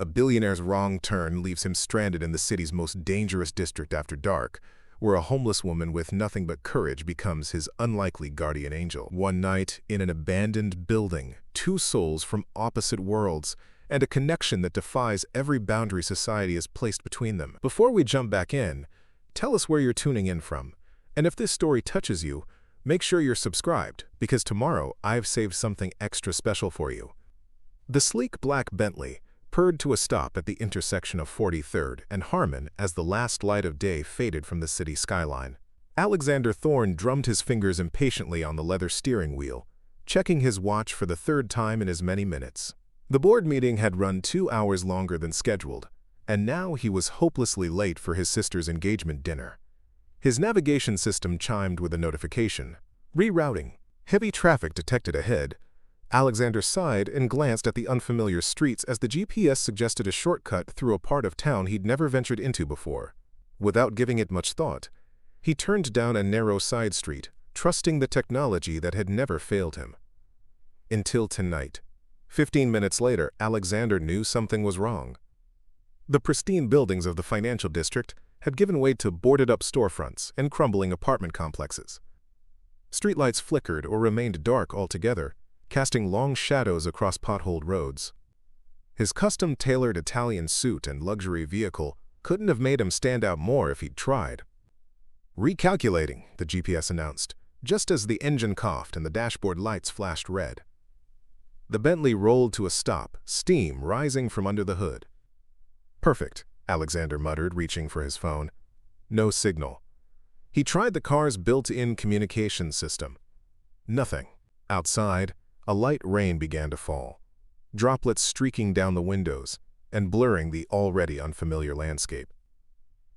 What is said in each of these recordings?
A billionaire's wrong turn leaves him stranded in the city's most dangerous district after dark, where a homeless woman with nothing but courage becomes his unlikely guardian angel. One night, in an abandoned building, two souls from opposite worlds, and a connection that defies every boundary society has placed between them. Before we jump back in, tell us where you're tuning in from. And if this story touches you, make sure you're subscribed, because tomorrow I've saved something extra special for you. The sleek black Bentley purred to a stop at the intersection of 43rd and Harmon as the last light of day faded from the city skyline. Alexander Thorne drummed his fingers impatiently on the leather steering wheel, checking his watch for the third time in as many minutes. The board meeting had run 2 hours longer than scheduled, and now he was hopelessly late for his sister's engagement dinner. His navigation system chimed with a notification. Rerouting. Heavy traffic detected ahead. Alexander sighed and glanced at the unfamiliar streets as the GPS suggested a shortcut through a part of town he'd never ventured into before. Without giving it much thought, he turned down a narrow side street, trusting the technology that had never failed him. Until tonight. 15 minutes later, Alexander knew something was wrong. The pristine buildings of the financial district had given way to boarded-up storefronts and crumbling apartment complexes. Streetlights flickered or remained dark altogether, casting long shadows across potholed roads. His custom-tailored Italian suit and luxury vehicle couldn't have made him stand out more if he'd tried. Recalculating, the GPS announced, just as the engine coughed and the dashboard lights flashed red. The Bentley rolled to a stop, steam rising from under the hood. Perfect, Alexander muttered, reaching for his phone. No signal. He tried the car's built-in communication system. Nothing. Outside, a light rain began to fall, droplets streaking down the windows and blurring the already unfamiliar landscape.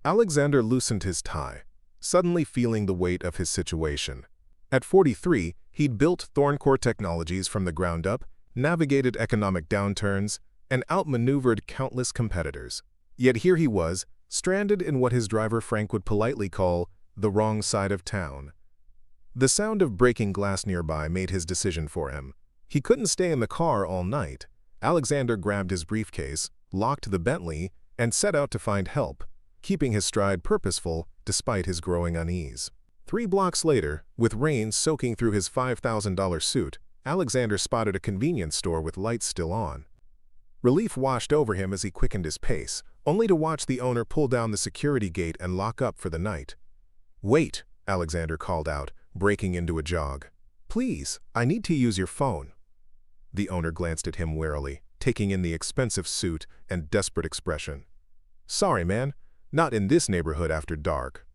Alexander loosened his tie, suddenly feeling the weight of his situation. At 43, he'd built Thorne core technologies from the ground up, navigated economic downturns, and outmaneuvered countless competitors. Yet here he was, stranded in what his driver Frank would politely call the wrong side of town. The sound of breaking glass nearby made his decision for him. He couldn't stay in the car all night. Alexander grabbed his briefcase, locked the Bentley, and set out to find help, keeping his stride purposeful despite his growing unease. 3 blocks later, with rain soaking through his $5,000 suit, Alexander spotted a convenience store with lights still on. Relief washed over him as he quickened his pace, only to watch the owner pull down the security gate and lock up for the night. "Wait," Alexander called out, breaking into a jog. "Please, I need to use your phone." The owner glanced at him warily, taking in the expensive suit and desperate expression. "Sorry, man, not in this neighborhood after dark."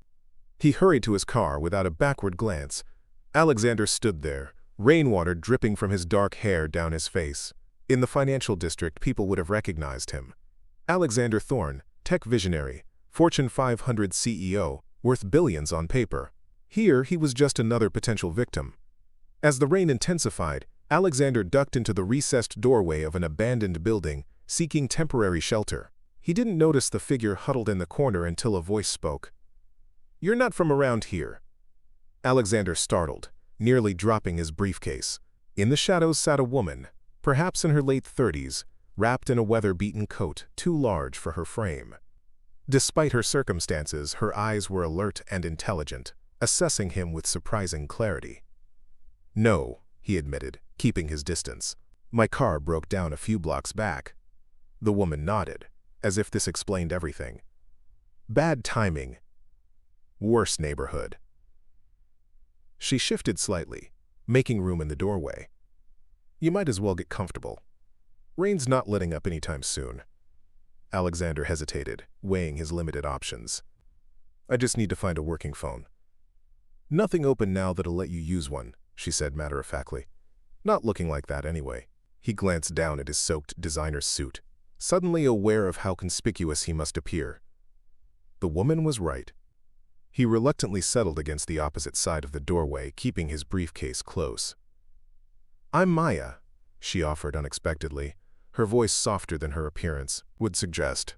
He hurried to his car without a backward glance. Alexander stood there, rainwater dripping from his dark hair down his face. In the financial district, people would have recognized him. Alexander Thorne, tech visionary, Fortune 500 CEO, worth billions on paper. Here, he was just another potential victim. As the rain intensified, Alexander ducked into the recessed doorway of an abandoned building, seeking temporary shelter. He didn't notice the figure huddled in the corner until a voice spoke. "You're not from around here." Alexander startled, nearly dropping his briefcase. In the shadows sat a woman, perhaps in her late 30s, wrapped in a weather-beaten coat too large for her frame. Despite her circumstances, her eyes were alert and intelligent, assessing him with surprising clarity. "No," he admitted, keeping his distance. "My car broke down a few blocks back." The woman nodded, as if this explained everything. "Bad timing. Worse neighborhood." She shifted slightly, making room in the doorway. "You might as well get comfortable. Rain's not letting up anytime soon." Alexander hesitated, weighing his limited options. "I just need to find a working phone." "Nothing open now that'll let you use one," she said matter-of-factly. "Not looking like that anyway." He glanced down at his soaked designer suit, suddenly aware of how conspicuous he must appear. The woman was right. He reluctantly settled against the opposite side of the doorway, keeping his briefcase close. "I'm Maya," she offered unexpectedly, her voice softer than her appearance would suggest.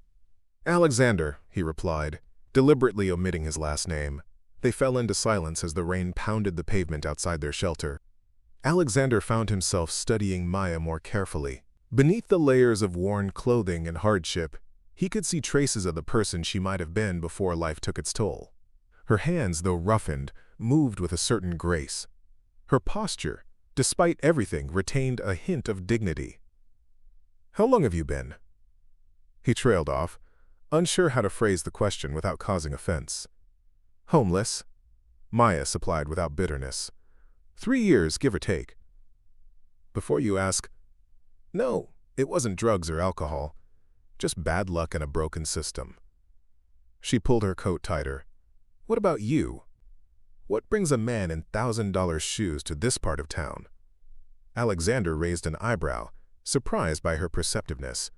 "Alexander," he replied, deliberately omitting his last name. They fell into silence as the rain pounded the pavement outside their shelter. Alexander found himself studying Maya more carefully. Beneath the layers of worn clothing and hardship, he could see traces of the person she might have been before life took its toll. Her hands, though roughened, moved with a certain grace. Her posture, despite everything, retained a hint of dignity. "How long have you been?" He trailed off, unsure how to phrase the question without causing offense. "Homeless," Maya supplied without bitterness. 3 years, give or take." "Before you ask, no, it wasn't drugs or alcohol. Just bad luck and a broken system." She pulled her coat tighter. "What about you? What brings a man in $1,000 shoes to this part of town?" Alexander raised an eyebrow, surprised by her perceptiveness.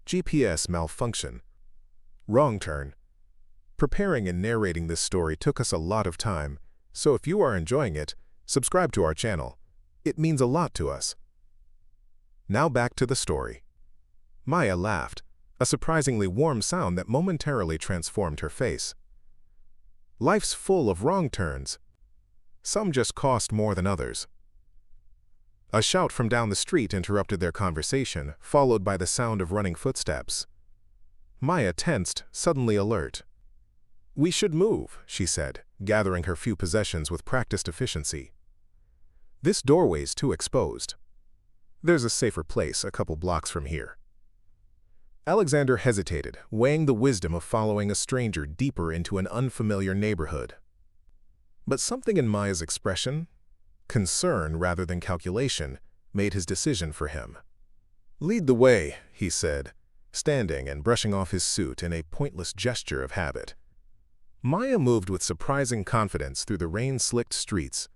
"GPS malfunction. Wrong turn." Preparing and narrating this story took us a lot of time, so if you are enjoying it, subscribe to our channel. It means a lot to us. Now back to the story. Maya laughed, a surprisingly warm sound that momentarily transformed her face. "Life's full of wrong turns. Some just cost more than others." A shout from down the street interrupted their conversation, followed by the sound of running footsteps. Maya tensed, suddenly alert. "We should move," she said, gathering her few possessions with practiced efficiency. "This doorway's too exposed. There's a safer place a couple blocks from here." Alexander hesitated, weighing the wisdom of following a stranger deeper into an unfamiliar neighborhood. But something in Maya's expression, concern rather than calculation, made his decision for him. "Lead the way," he said, standing and brushing off his suit in a pointless gesture of habit. Maya moved with surprising confidence through the rain-slicked streets,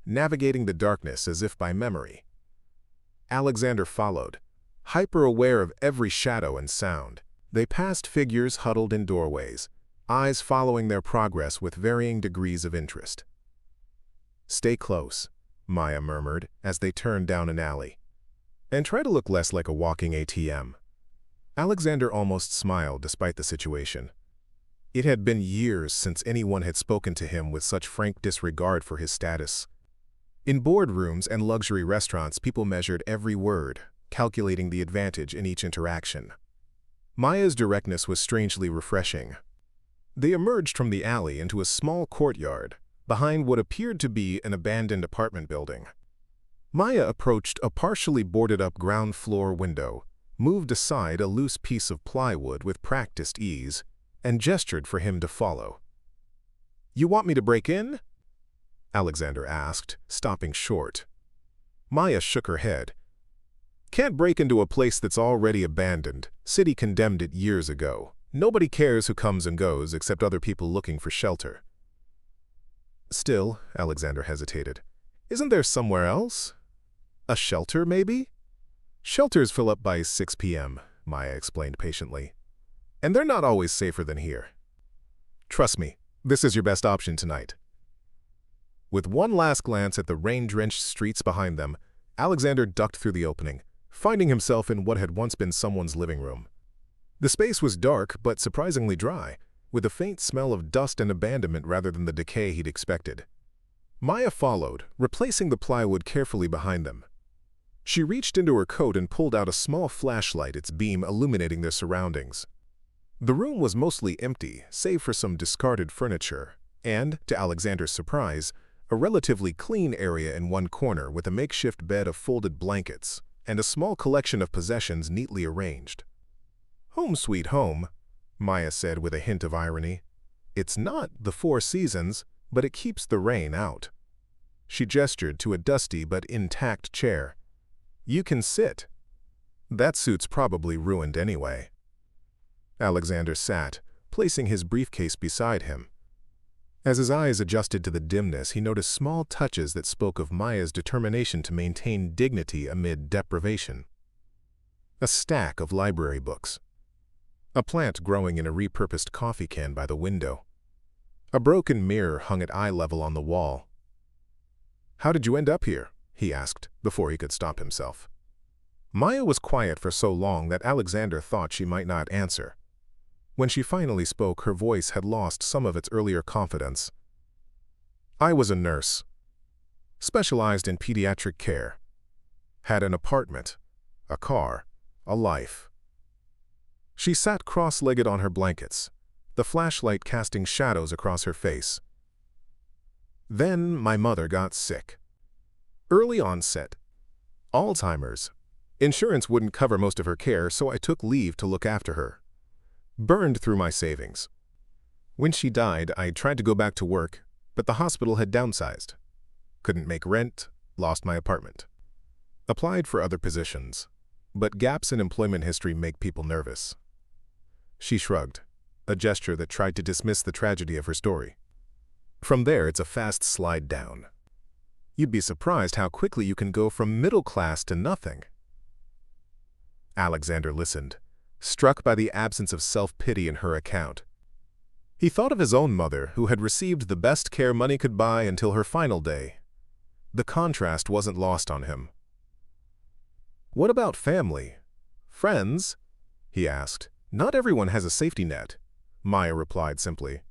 navigating the darkness as if by memory. Alexander followed, hyper-aware of every shadow and sound. They passed figures huddled in doorways, eyes following their progress with varying degrees of interest. "Stay close," Maya murmured as they turned down an alley. "And try to look less like a walking ATM." Alexander almost smiled despite the situation. It had been years since anyone had spoken to him with such frank disregard for his status. In boardrooms and luxury restaurants, people measured every word, calculating the advantage in each interaction. Maya's directness was strangely refreshing. They emerged from the alley into a small courtyard, behind what appeared to be an abandoned apartment building. Maya approached a partially boarded-up ground-floor window, moved aside a loose piece of plywood with practiced ease, and gestured for him to follow. "You want me to break in?" Alexander asked, stopping short. Maya shook her head. "Can't break into a place that's already abandoned. City condemned it years ago. Nobody cares who comes and goes except other people looking for shelter." "Still," Alexander hesitated, "isn't there somewhere else? A shelter, maybe?" "Shelters fill up by 6 p.m., Maya explained patiently. "And they're not always safer than here. Trust me, this is your best option tonight." With one last glance at the rain-drenched streets behind them, Alexander ducked through the opening, finding himself in what had once been someone's living room. The space was dark but surprisingly dry, with a faint smell of dust and abandonment rather than the decay he'd expected. Maya followed, replacing the plywood carefully behind them. She reached into her coat and pulled out a small flashlight, its beam illuminating their surroundings. The room was mostly empty, save for some discarded furniture, and, to Alexander's surprise, a relatively clean area in one corner with a makeshift bed of folded blankets and a small collection of possessions neatly arranged. "Home sweet home," Maya said with a hint of irony. "It's not the Four Seasons, but it keeps the rain out." She gestured to a dusty but intact chair. "You can sit. That suit's probably ruined anyway." Alexander sat, placing his briefcase beside him. As his eyes adjusted to the dimness, he noticed small touches that spoke of Maya's determination to maintain dignity amid deprivation. A stack of library books. A plant growing in a repurposed coffee can by the window. A broken mirror hung at eye level on the wall. "How did you end up here?" he asked, before he could stop himself. Maya was quiet for so long that Alexander thought she might not answer. When she finally spoke, her voice had lost some of its earlier confidence. "I was a nurse. Specialized in pediatric care. Had an apartment. a car, a life. She sat cross-legged on her blankets, the flashlight casting shadows across her face. Then my mother got sick. Early onset. Alzheimer's. Insurance wouldn't cover most of her care, so I took leave to look after her. Burned through my savings. When she died, I tried to go back to work, but the hospital had downsized. Couldn't make rent, lost my apartment. Applied for other positions, but gaps in employment history make people nervous. She shrugged, a gesture that tried to dismiss the tragedy of her story. From there, it's a fast slide down. You'd be surprised how quickly you can go from middle class to nothing. Alexander listened, struck by the absence of self-pity in her account. He thought of his own mother, who had received the best care money could buy until her final day. The contrast wasn't lost on him. "What about family? Friends?" he asked. "Not everyone has a safety net," Maya replied simply.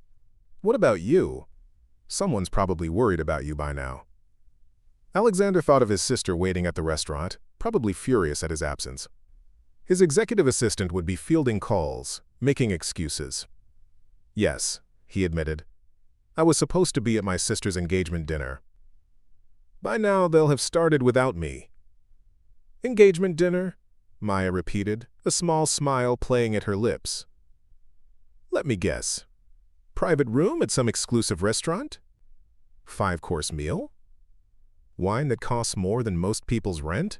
"What about you? Someone's probably worried about you by now." Alexander thought of his sister waiting at the restaurant, probably furious at his absence. His executive assistant would be fielding calls, making excuses. "Yes," he admitted. "I was supposed to be at my sister's engagement dinner. By now they'll have started without me." "Engagement dinner?" Maya repeated, a small smile playing at her lips. "Let me guess. Private room at some exclusive restaurant? 5-course meal? Wine that costs more than most people's rent?"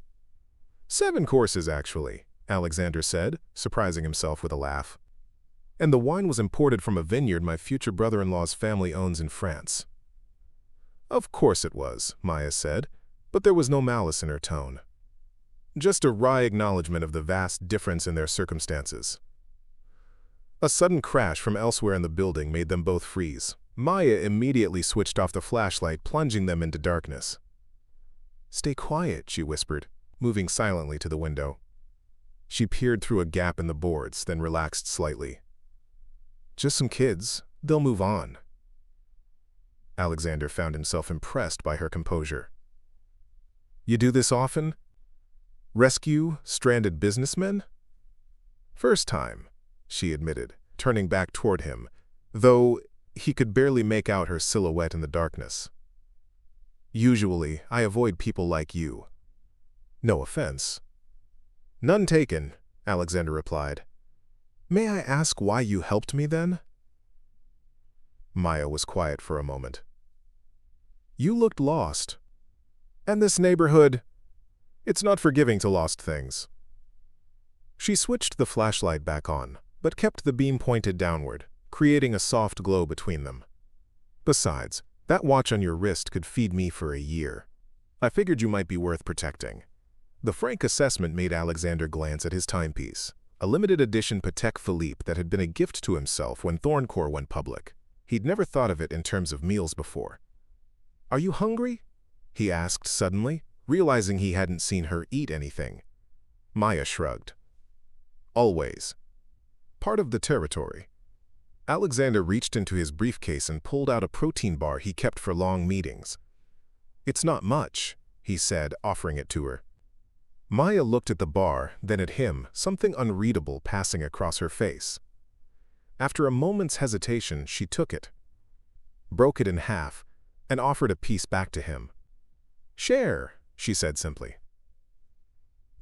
7 courses, actually, Alexander said, surprising himself with a laugh. "And the wine was imported from a vineyard my future brother-in-law's family owns in France." "Of course it was," Maya said, but there was no malice in her tone. Just a wry acknowledgement of the vast difference in their circumstances. A sudden crash from elsewhere in the building made them both freeze. Maya immediately switched off the flashlight, plunging them into darkness. "Stay quiet," she whispered, moving silently to the window. She peered through a gap in the boards, then relaxed slightly. "Just some kids. They'll move on." Alexander found himself impressed by her composure. "You do this often? Rescue stranded businessmen?" "First time," she admitted, turning back toward him, though he could barely make out her silhouette in the darkness. "Usually, I avoid people like you." "No offense." "None taken," Alexander replied. "May I ask why you helped me then?" Maya was quiet for a moment. "You looked lost. And this neighborhood, it's not forgiving to lost things." She switched the flashlight back on, but kept the beam pointed downward, creating a soft glow between them. "Besides, that watch on your wrist could feed me for a year. I figured you might be worth protecting." The frank assessment made Alexander glance at his timepiece, a limited edition Patek Philippe that had been a gift to himself when Thorne went public. He'd never thought of it in terms of meals before. "Are you hungry?" he asked suddenly, realizing he hadn't seen her eat anything. Maya shrugged. "Always. Part of the territory." Alexander reached into his briefcase and pulled out a protein bar he kept for long meetings. "It's not much," he said, offering it to her. Maya looked at the bar, then at him, something unreadable passing across her face. After a moment's hesitation, she took it, broke it in half, and offered a piece back to him. "Share," she said simply.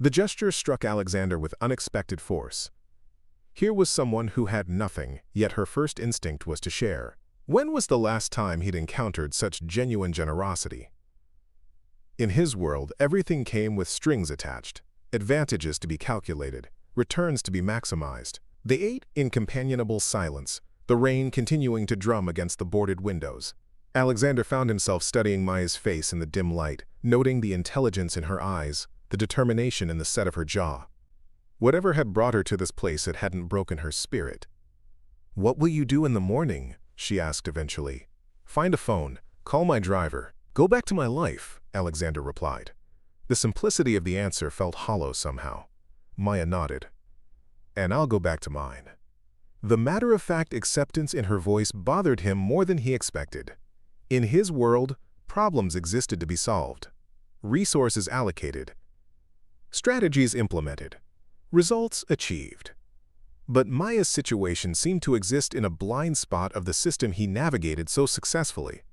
The gesture struck Alexander with unexpected force. Here was someone who had nothing, yet her first instinct was to share. When was the last time he'd encountered such genuine generosity? In his world, everything came with strings attached, advantages to be calculated, returns to be maximized. They ate in companionable silence, the rain continuing to drum against the boarded windows. Alexander found himself studying Maya's face in the dim light, noting the intelligence in her eyes, the determination in the set of her jaw. Whatever had brought her to this place, it hadn't broken her spirit. "What will you do in the morning?" she asked eventually. "Find a phone, call my driver, go back to my life," Alexander replied. The simplicity of the answer felt hollow somehow. Maya nodded. "And I'll go back to mine." The matter-of-fact acceptance in her voice bothered him more than he expected. In his world, problems existed to be solved, resources allocated, Strategies implemented. Results achieved. But Maya's situation seemed to exist in a blind spot of the system he navigated so successfully.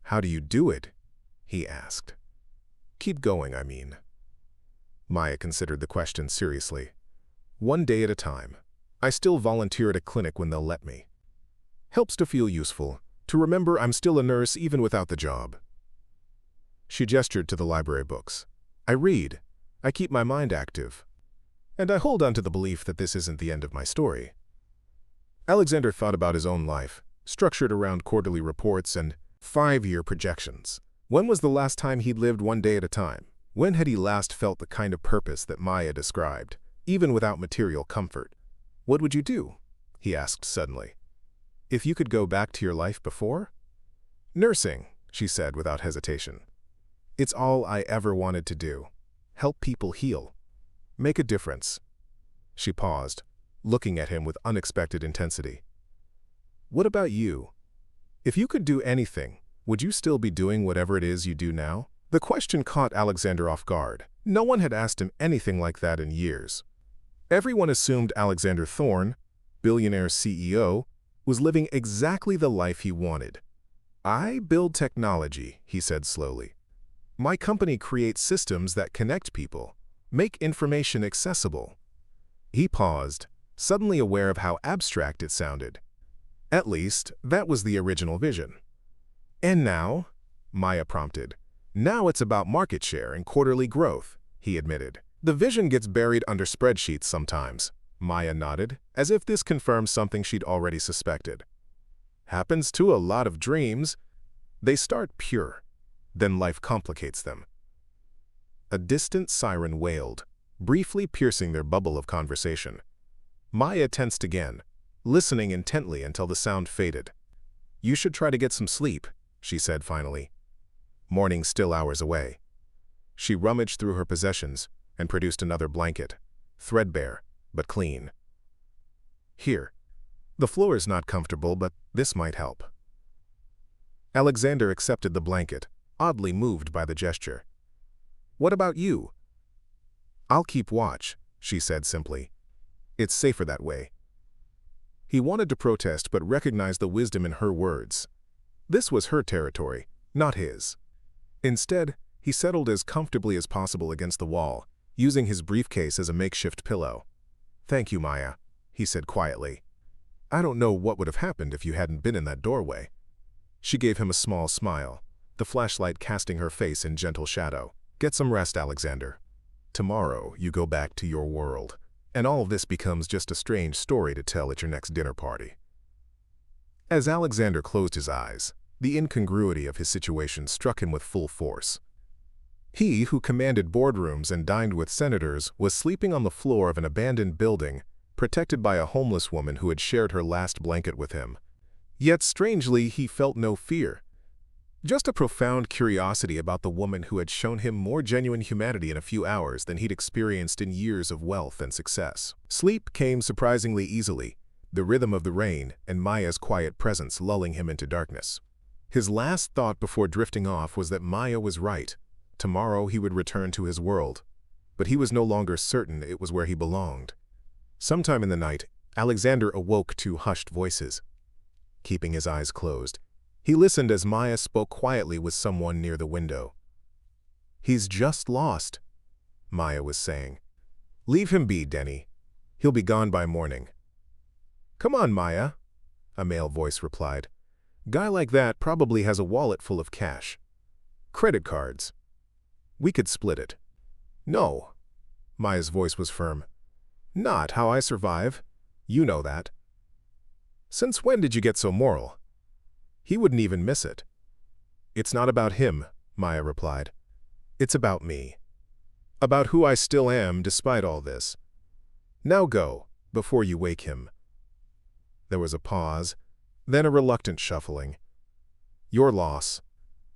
"How do you do it?" he asked. "Keep going, I mean." Maya considered the question seriously. "One day at a time. I still volunteer at a clinic when they'll let me. Helps to feel useful, to remember I'm still a nurse even without the job." She gestured to the library books. "I read. I keep my mind active. And I hold on to the belief that this isn't the end of my story." Alexander thought about his own life, structured around quarterly reports and 5-year projections. When was the last time he'd lived one day at a time? When had he last felt the kind of purpose that Maya described, even without material comfort? "What would you do?" he asked suddenly. "If you could go back to your life before?" "Nursing," she said without hesitation. "It's all I ever wanted to do. Help people heal. Make a difference." She paused, looking at him with unexpected intensity. "What about you? If you could do anything, would you still be doing whatever it is you do now?" The question caught Alexander off guard. No one had asked him anything like that in years. Everyone assumed Alexander Thorne, Billionaire CEO, was living exactly the life he wanted. "I build technology," he said slowly. "My company creates systems that connect people, make information accessible." He paused, suddenly aware of how abstract it sounded. At least, that was the original vision. "And now?" Maya prompted. "Now it's about market share and quarterly growth," he admitted. "The vision gets buried under spreadsheets sometimes." Maya nodded, as if this confirmed something she'd already suspected. "Happens to a lot of dreams. They start pure, then life complicates them." A distant siren wailed, briefly piercing their bubble of conversation. Maya tensed again, listening intently until the sound faded. "You should try to get some sleep," she said finally. Morning still hours away. She rummaged through her possessions and produced another blanket, threadbare but clean. "Here. The floor is not comfortable, but this might help." Alexander accepted the blanket, oddly moved by the gesture. "What about you?" "I'll keep watch," she said simply. "It's safer that way." He wanted to protest but recognized the wisdom in her words. This was her territory, not his. Instead, he settled as comfortably as possible against the wall, using his briefcase as a makeshift pillow. "Thank you, Maya," he said quietly. "I don't know what would have happened if you hadn't been in that doorway." She gave him a small smile, the flashlight casting her face in gentle shadow. "Get some rest, Alexander. Tomorrow you go back to your world, and all of this becomes just a strange story to tell at your next dinner party." As Alexander closed his eyes, the incongruity of his situation struck him with full force. He, who commanded boardrooms and dined with senators, was sleeping on the floor of an abandoned building, protected by a homeless woman who had shared her last blanket with him. Yet strangely, he felt no fear. Just a profound curiosity about the woman who had shown him more genuine humanity in a few hours than he'd experienced in years of wealth and success. Sleep came surprisingly easily, the rhythm of the rain and Maya's quiet presence lulling him into darkness. His last thought before drifting off was that Maya was right. Tomorrow he would return to his world, but he was no longer certain it was where he belonged. Sometime in the night, Alexander awoke to hushed voices. Keeping his eyes closed, he listened as Maya spoke quietly with someone near the window. "He's just lost," Maya was saying. "Leave him be, Denny. He'll be gone by morning." "Come on, Maya," a male voice replied. "Guy like that probably has a wallet full of cash. Credit cards. We could split it." "No." Maya's voice was firm. "Not how I survive. You know that." "Since when did you get so moral?" "He wouldn't even miss it." "It's not about him," Maya replied. "It's about me. About who I still am despite all this. Now go, before you wake him." There was a pause, then a reluctant shuffling. "Your loss.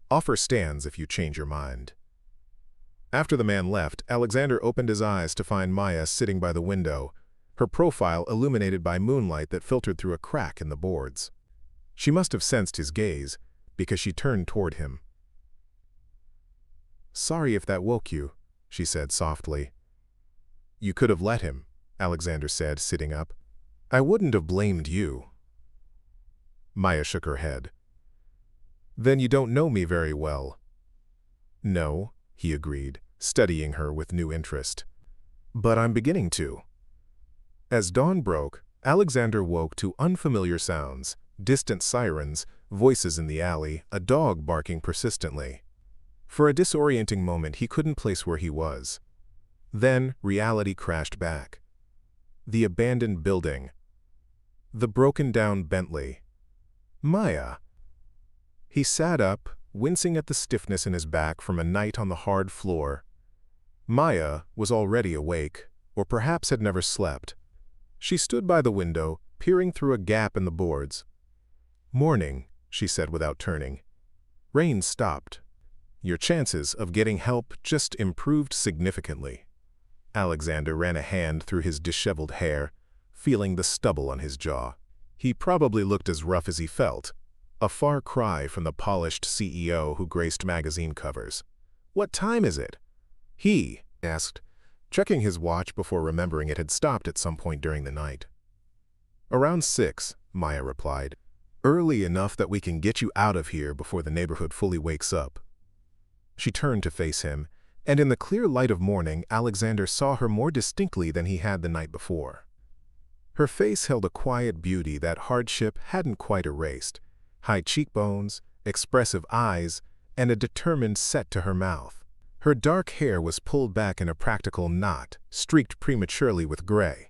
Offer stands if you change your mind." After the man left, Alexander opened his eyes to find Maya sitting by the window, her profile illuminated by moonlight that filtered through a crack in the boards. She must have sensed his gaze, because she turned toward him. "Sorry if that woke you," she said softly. You could have let him, Alexander said, sitting up. I wouldn't have blamed you. Maya shook her head. Then you don't know me very well. No, he agreed, studying her with new interest. But I'm beginning to. As dawn broke, Alexander woke to unfamiliar sounds, distant sirens, voices in the alley, a dog barking persistently. For a disorienting moment, he couldn't place where he was. Then, reality crashed back. The abandoned building. The broken-down Bentley. Maya. He sat up, wincing at the stiffness in his back from a night on the hard floor. Maya was already awake, or perhaps had never slept. She stood by the window, peering through a gap in the boards. Morning, she said without turning. Rain stopped. Your chances of getting help just improved significantly. Alexander ran a hand through his disheveled hair, feeling the stubble on his jaw. He probably looked as rough as he felt, a far cry from the polished CEO who graced magazine covers. What time is it? He asked, checking his watch before remembering it had stopped at some point during the night. Around 6, Maya replied. Early enough that we can get you out of here before the neighborhood fully wakes up. She turned to face him, and in the clear light of morning, Alexander saw her more distinctly than he had the night before. Her face held a quiet beauty that hardship hadn't quite erased, high cheekbones, expressive eyes, and a determined set to her mouth. Her dark hair was pulled back in a practical knot, streaked prematurely with gray.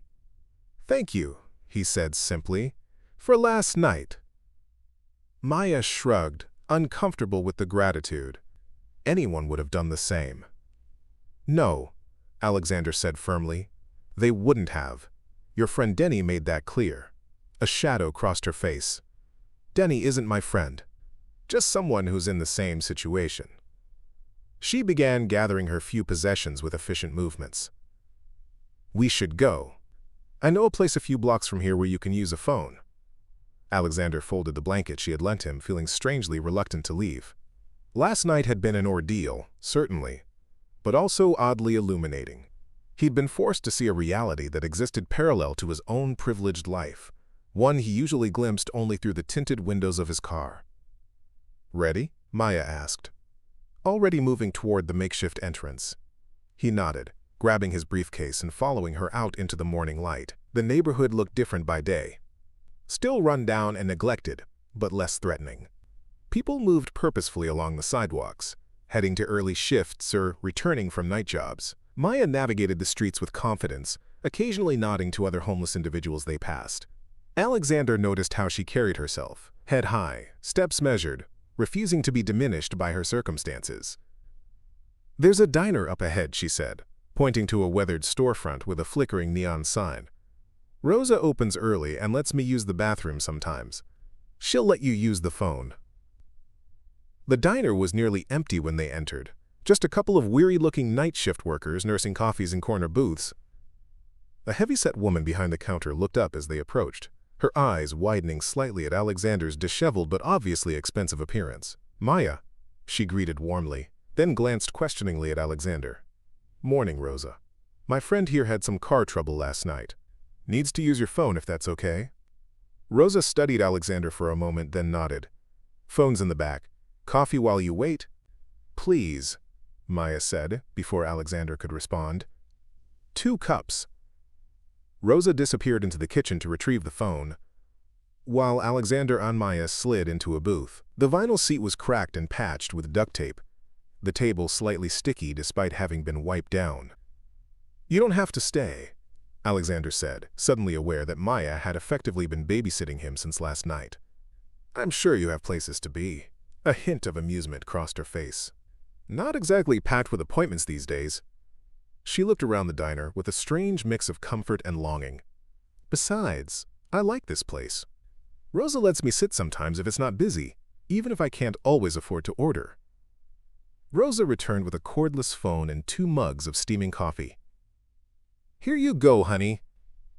"Thank you," he said simply, "for last night." Maya shrugged, uncomfortable with the gratitude. Anyone would have done the same. "No," Alexander said firmly. "They wouldn't have. Your friend Denny made that clear." A shadow crossed her face. "Denny isn't my friend. Just someone who's in the same situation." She began gathering her few possessions with efficient movements. "We should go. I know a place a few blocks from here where you can use a phone." Alexander folded the blanket she had lent him, feeling strangely reluctant to leave. Last night had been an ordeal, certainly, but also oddly illuminating. He'd been forced to see a reality that existed parallel to his own privileged life, one he usually glimpsed only through the tinted windows of his car. "Ready?" Maya asked, already moving toward the makeshift entrance. He nodded, grabbing his briefcase and following her out into the morning light. The neighborhood looked different by day. Still run down and neglected, but less threatening. People moved purposefully along the sidewalks, heading to early shifts or returning from night jobs. Maya navigated the streets with confidence, occasionally nodding to other homeless individuals they passed. Alexander noticed how she carried herself, head high, steps measured, refusing to be diminished by her circumstances. "There's a diner up ahead," she said, pointing to a weathered storefront with a flickering neon sign. "Rosa opens early and lets me use the bathroom sometimes. She'll let you use the phone." The diner was nearly empty when they entered, just a couple of weary-looking night shift workers nursing coffees in corner booths. A heavy-set woman behind the counter looked up as they approached, her eyes widening slightly at Alexander's disheveled but obviously expensive appearance. "Maya," she greeted warmly, then glanced questioningly at Alexander. "Morning, Rosa. My friend here had some car trouble last night. Needs to use your phone if that's okay." Rosa studied Alexander for a moment, then nodded. "Phone's in the back. Coffee while you wait?" "Please," Maya said, before Alexander could respond. "2 cups." Rosa disappeared into the kitchen to retrieve the phone, while Alexander and Maya slid into a booth. The vinyl seat was cracked and patched with duct tape, the table slightly sticky despite having been wiped down. "You don't have to stay," Alexander said, suddenly aware that Maya had effectively been babysitting him since last night. "I'm sure you have places to be." A hint of amusement crossed her face. "Not exactly packed with appointments these days." She looked around the diner with a strange mix of comfort and longing. "Besides, I like this place. Rosa lets me sit sometimes if it's not busy, even if I can't always afford to order." Rosa returned with a cordless phone and 2 mugs of steaming coffee. "Here you go, honey.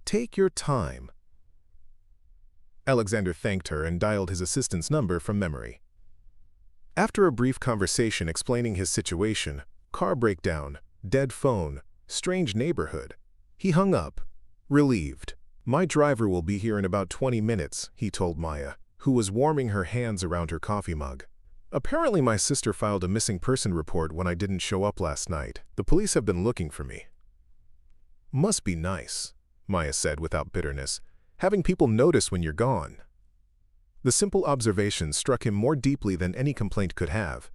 Take your time." Alexander thanked her and dialed his assistant's number from memory. After a brief conversation explaining his situation, car breakdown, dead phone, strange neighborhood, He hung up, relieved. My driver will be here in about 20 minutes, he told Maya, who was warming her hands around her coffee mug. Apparently my sister filed a missing person report when I didn't show up last night. The police have been looking for me. Must be nice, Maya said without bitterness, having people notice when you're gone. The simple observation struck him more deeply than any complaint could have.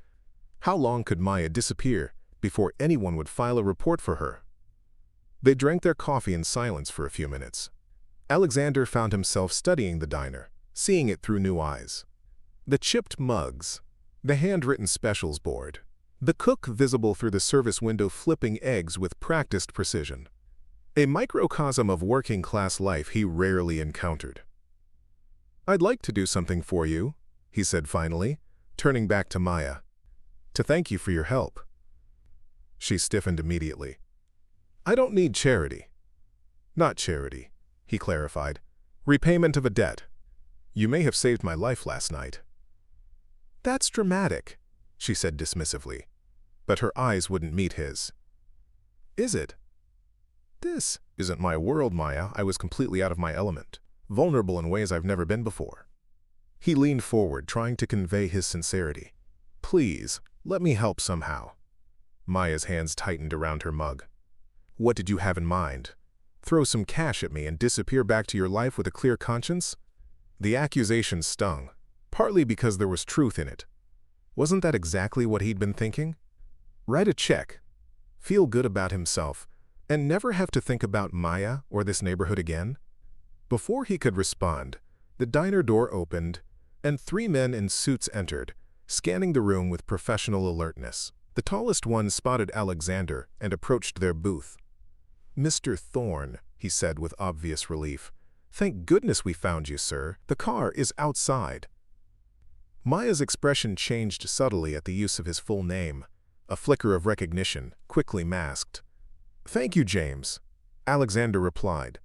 How long could Maya disappear before anyone would file a report for her? They drank their coffee in silence for a few minutes. Alexander found himself studying the diner, seeing it through new eyes. The chipped mugs, the handwritten specials board, the cook visible through the service window flipping eggs with practiced precision. A microcosm of working-class life he rarely encountered. "I'd like to do something for you," he said finally, turning back to Maya. "To thank you for your help." She stiffened immediately. "I don't need charity." "Not charity," he clarified. "Repayment of a debt. You may have saved my life last night." "That's dramatic," she said dismissively, but her eyes wouldn't meet his. "Is it?" "This isn't my world, Maya. I was completely out of my element, vulnerable in ways I've never been before." He leaned forward, trying to convey his sincerity. "Please, let me help somehow." Maya's hands tightened around her mug. "What did you have in mind? Throw some cash at me and disappear back to your life with a clear conscience?" The accusation stung, partly because there was truth in it. Wasn't that exactly what he'd been thinking? Write a check, feel good about himself, and never have to think about Maya or this neighborhood again? Before he could respond, the diner door opened, and 3 men in suits entered, scanning the room with professional alertness. The tallest one spotted Alexander and approached their booth. "Mr. Thorne," he said with obvious relief. "Thank goodness we found you, sir. The car is outside." Maya's expression changed subtly at the use of his full name, a flicker of recognition, quickly masked. "Thank you, James," Alexander replied,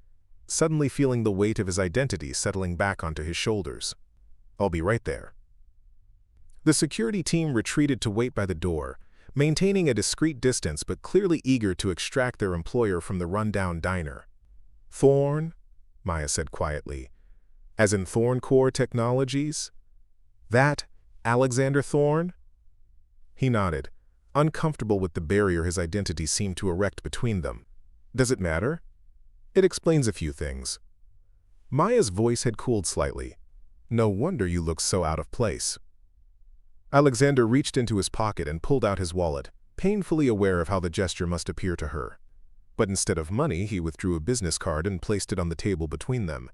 suddenly feeling the weight of his identity settling back onto his shoulders. "I'll be right there." The security team retreated to wait by the door, maintaining a discreet distance but clearly eager to extract their employer from the rundown diner. "Thorne?" Maya said quietly. "As in Thorne Core Technologies? That Alexander Thorne?" He nodded, uncomfortable with the barrier his identity seemed to erect between them. "Does it matter?" "It explains a few things." Maya's voice had cooled slightly. "No wonder you look so out of place." Alexander reached into his pocket and pulled out his wallet, painfully aware of how the gesture must appear to her. But instead of money, he withdrew a business card and placed it on the table between them.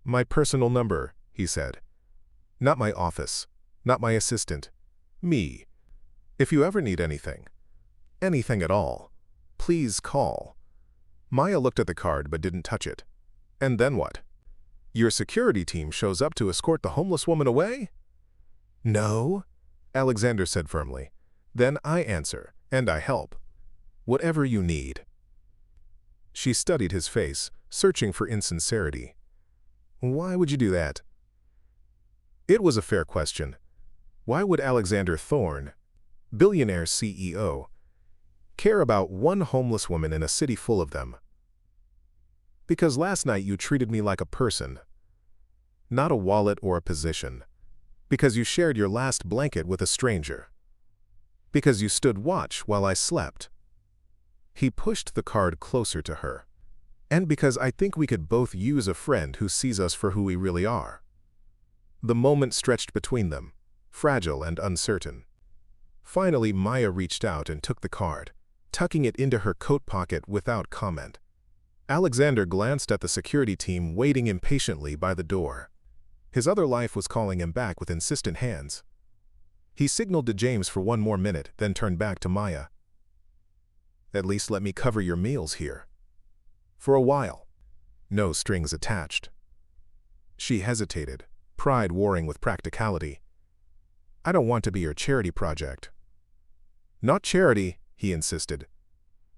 "My personal number," he said. "Not my office, not my assistant. Me. If you ever need anything at all, please call." Maya looked at the card but didn't touch it. "And then what? Your security team shows up to escort the homeless woman away?" "No," Alexander said firmly. "Then I answer, and I help. Whatever you need." She studied his face, searching for insincerity. "Why would you do that?" It was a fair question. Why would Alexander Thorne, Billionaire CEO, care about one homeless woman in a city full of them? "Because last night you treated me like a person, not a wallet or a position. Because you shared your last blanket with a stranger. Because you stood watch while I slept." He pushed the card closer to her. "And because I think we could both use a friend who sees us for who we really are." The moment stretched between them, fragile and uncertain. Finally, Maya reached out and took the card, tucking it into her coat pocket without comment. Alexander glanced at the security team waiting impatiently by the door. His other life was calling him back with insistent hands. He signaled to James for 1 more minute, then turned back to Maya. "At least let me cover your meals here. For a while. No strings attached." She hesitated, pride warring with practicality. "I don't want to be your charity project." "Not charity," he insisted.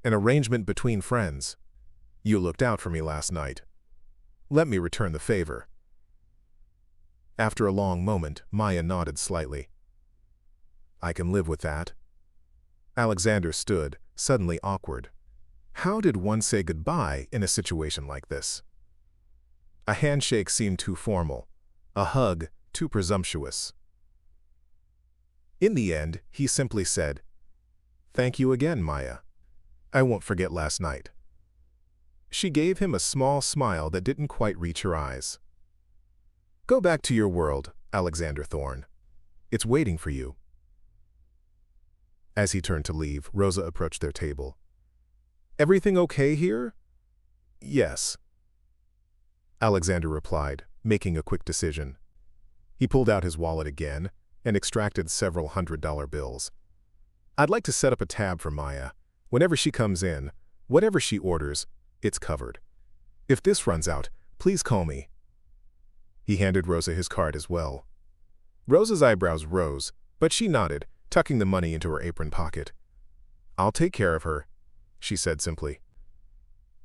"An arrangement between friends. You looked out for me last night. Let me return the favor." After a long moment, Maya nodded slightly. "I can live with that." Alexander stood, suddenly awkward. How did one say goodbye in a situation like this? A handshake seemed too formal, a hug too presumptuous. In the end, he simply said, "Thank you again, Maya. I won't forget last night." She gave him a small smile that didn't quite reach her eyes. "Go back to your world, Alexander Thorne. It's waiting for you." As he turned to leave, Rosa approached their table. "Everything okay here?" "Yes," Alexander replied, making a quick decision. He pulled out his wallet again and extracted several $100 bills. "I'd like to set up a tab for Maya. Whenever she comes in, whatever she orders, it's covered. If this runs out, please call me." He handed Rosa his card as well. Rosa's eyebrows rose, but she nodded, tucking the money into her apron pocket. "I'll take care of her," she said simply.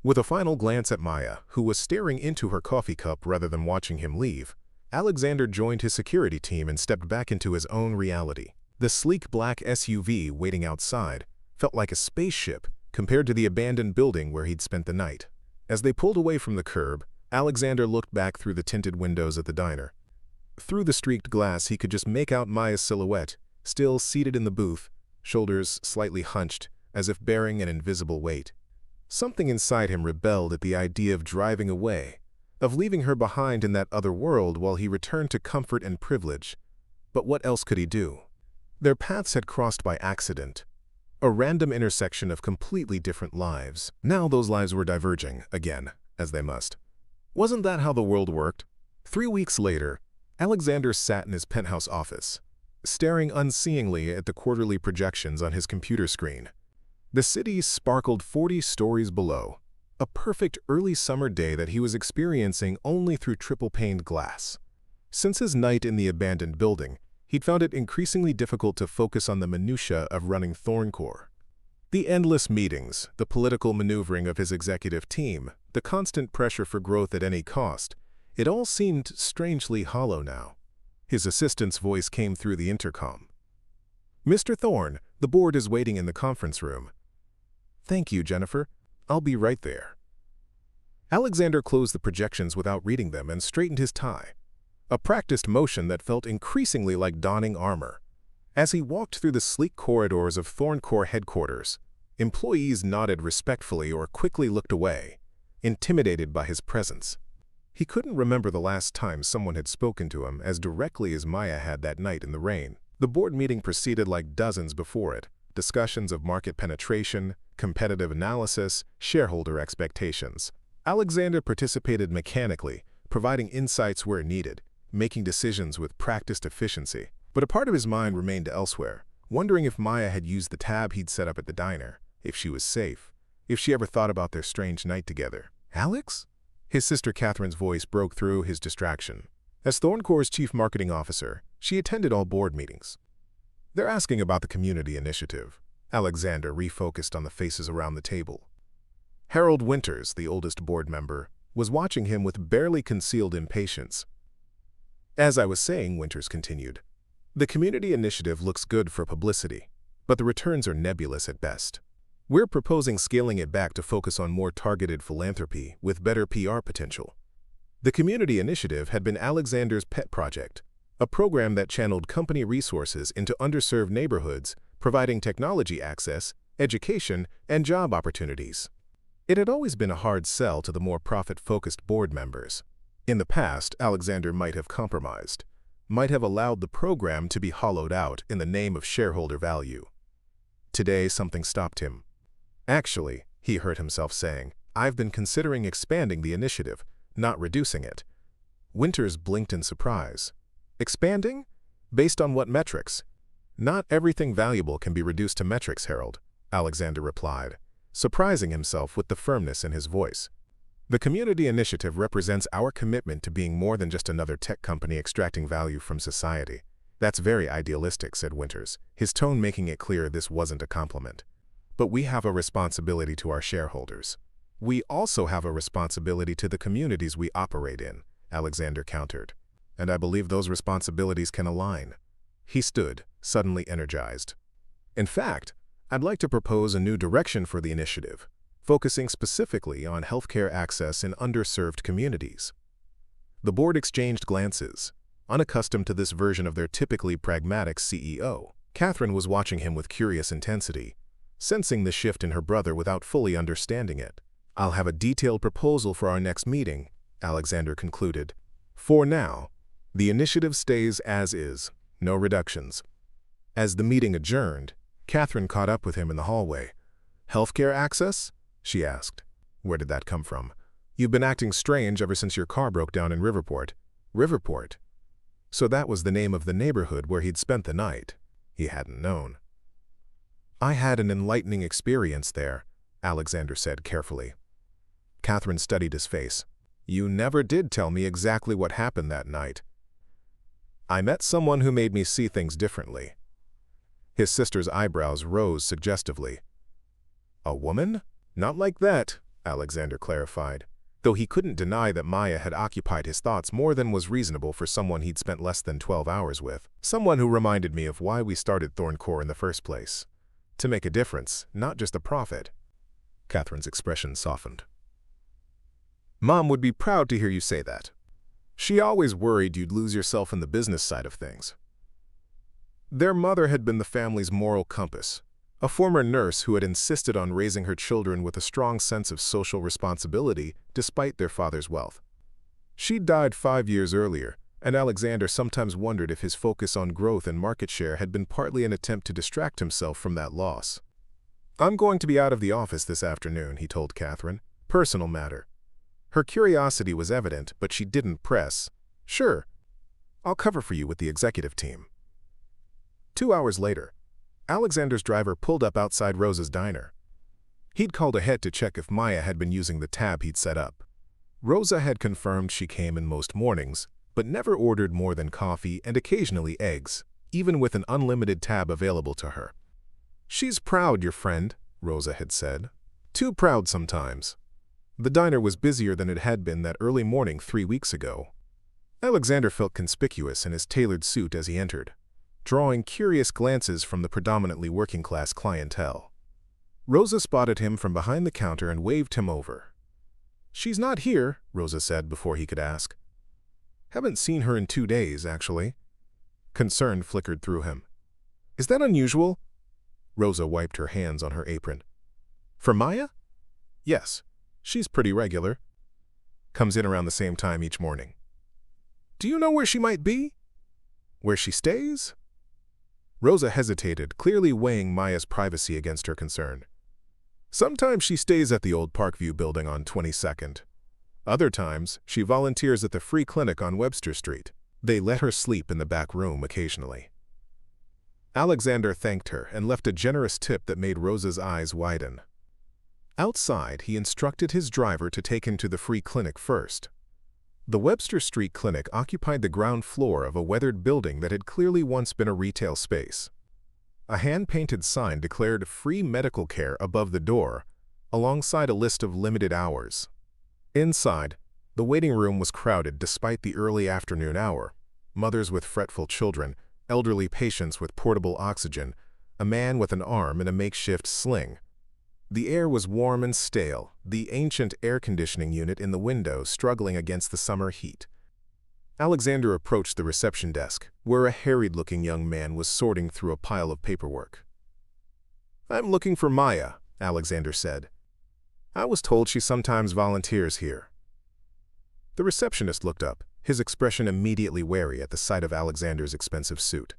With a final glance at Maya, who was staring into her coffee cup rather than watching him leave, Alexander joined his security team and stepped back into his own reality. The sleek black SUV waiting outside felt like a spaceship compared to the abandoned building where he'd spent the night. As they pulled away from the curb, Alexander looked back through the tinted windows at the diner. Through the streaked glass, he could just make out Maya's silhouette, still seated in the booth, shoulders slightly hunched, as if bearing an invisible weight. Something inside him rebelled at the idea of driving away, of leaving her behind in that other world while he returned to comfort and privilege. But what else could he do? Their paths had crossed by accident, a random intersection of completely different lives. Now those lives were diverging, again, as they must. Wasn't that how the world worked? 3 weeks later, Alexander sat in his penthouse office, staring unseeingly at the quarterly projections on his computer screen. The city sparkled 40 stories below, a perfect early summer day that he was experiencing only through triple-paned glass. Since his night in the abandoned building, he'd found it increasingly difficult to focus on the minutiae of running Thorne. The endless meetings, the political maneuvering of his executive team, the constant pressure for growth at any cost, it all seemed strangely hollow now. His assistant's voice came through the intercom. "Mr. Thorne, the board is waiting in the conference room." "Thank you, Jennifer. I'll be right there." Alexander closed the projections without reading them and straightened his tie, a practiced motion that felt increasingly like donning armor. As he walked through the sleek corridors of Thorne headquarters, employees nodded respectfully or quickly looked away, intimidated by his presence. He couldn't remember the last time someone had spoken to him as directly as Maya had that night in the rain. The board meeting proceeded like dozens before it, discussions of market penetration, competitive analysis, shareholder expectations. Alexander participated mechanically, providing insights where needed, making decisions with practiced efficiency. But a part of his mind remained elsewhere, wondering if Maya had used the tab he'd set up at the diner, if she was safe, if she ever thought about their strange night together. "Alex?" His sister Catherine's voice broke through his distraction. As Thorne's chief marketing officer, she attended all board meetings. "They're asking about the community initiative." Alexander refocused on the faces around the table. Harold Winters, the oldest board member, was watching him with barely concealed impatience. "As I was saying," Winters continued, "the community initiative looks good for publicity, but the returns are nebulous at best. We're proposing scaling it back to focus on more targeted philanthropy with better PR potential." The community initiative had been Alexander's pet project, a program that channeled company resources into underserved neighborhoods, providing technology access, education, and job opportunities. It had always been a hard sell to the more profit-focused board members. In the past, Alexander might have compromised, might have allowed the program to be hollowed out in the name of shareholder value. Today, something stopped him. "Actually," he heard himself saying, "I've been considering expanding the initiative, not reducing it." Winters blinked in surprise. "Expanding? Based on what metrics?" "Not everything valuable can be reduced to metrics, Harold," Alexander replied, surprising himself with the firmness in his voice. "The community initiative represents our commitment to being more than just another tech company extracting value from society." "That's very idealistic," said Winters, his tone making it clear this wasn't a compliment. "But we have a responsibility to our shareholders. We also have a responsibility to the communities we operate in," Alexander countered. "And I believe those responsibilities can align." He stood, suddenly energized. "In fact, I'd like to propose a new direction for the initiative. focusing specifically on healthcare access in underserved communities. The board exchanged glances, unaccustomed to this version of their typically pragmatic CEO. Catherine was watching him with curious intensity, sensing the shift in her brother without fully understanding it. "I'll have a detailed proposal for our next meeting," Alexander concluded. "For now, the initiative stays as is, no reductions." As the meeting adjourned, Catherine caught up with him in the hallway. "Healthcare access?" she asked. "Where did that come from? You've been acting strange ever since your car broke down in Riverport." Riverport? So that was the name of the neighborhood where he'd spent the night. He hadn't known. "I had an enlightening experience there," Alexander said carefully. Catherine studied his face. "You never did tell me exactly what happened that night." "I met someone who made me see things differently." His sister's eyebrows rose suggestively. "A woman?" "Not like that," Alexander clarified, though he couldn't deny that Maya had occupied his thoughts more than was reasonable for someone he'd spent less than 12 hours with. "Someone who reminded me of why we started Thorne in the first place. To make a difference, not just a profit." Catherine's expression softened. "Mom would be proud to hear you say that. She always worried you'd lose yourself in the business side of things." Their mother had been the family's moral compass, a former nurse who had insisted on raising her children with a strong sense of social responsibility despite their father's wealth. She died 5 years earlier, and Alexander sometimes wondered if his focus on growth and market share had been partly an attempt to distract himself from that loss. "I'm going to be out of the office this afternoon," he told Catherine. "Personal matter." Her curiosity was evident, but she didn't press. "Sure, I'll cover for you with the executive team." 2 hours later, Alexander's driver pulled up outside Rosa's diner. He'd called ahead to check if Maya had been using the tab he'd set up. Rosa had confirmed she came in most mornings, but never ordered more than coffee and occasionally eggs, even with an unlimited tab available to her. "She's proud, your friend," Rosa had said. "Too proud sometimes." The diner was busier than it had been that early morning 3 weeks ago. Alexander felt conspicuous in his tailored suit as he entered, drawing curious glances from the predominantly working-class clientele. Rosa spotted him from behind the counter and waved him over. "She's not here," Rosa said before he could ask. "Haven't seen her in 2 days, actually." Concern flickered through him. "Is that unusual?" Rosa wiped her hands on her apron. "For Maya?" "Yes. She's pretty regular. Comes in around the same time each morning." "Do you know where she might be?" "Where she stays?" Rosa hesitated, clearly weighing Maya's privacy against her concern. "Sometimes she stays at the old Parkview building on 22nd. Other times, she volunteers at the free clinic on Webster Street. They let her sleep in the back room occasionally." Alexander thanked her and left a generous tip that made Rosa's eyes widen. Outside, he instructed his driver to take him to the free clinic first. The Webster Street Clinic occupied the ground floor of a weathered building that had clearly once been a retail space. A hand-painted sign declared free medical care above the door, alongside a list of limited hours. Inside, the waiting room was crowded despite the early afternoon hour. Mothers with fretful children, elderly patients with portable oxygen, a man with an arm in a makeshift sling. The air was warm and stale, the ancient air conditioning unit in the window struggling against the summer heat. Alexander approached the reception desk, where a harried-looking young man was sorting through a pile of paperwork. "I'm looking for Maya," Alexander said. "I was told she sometimes volunteers here." The receptionist looked up, his expression immediately wary at the sight of Alexander's expensive suit.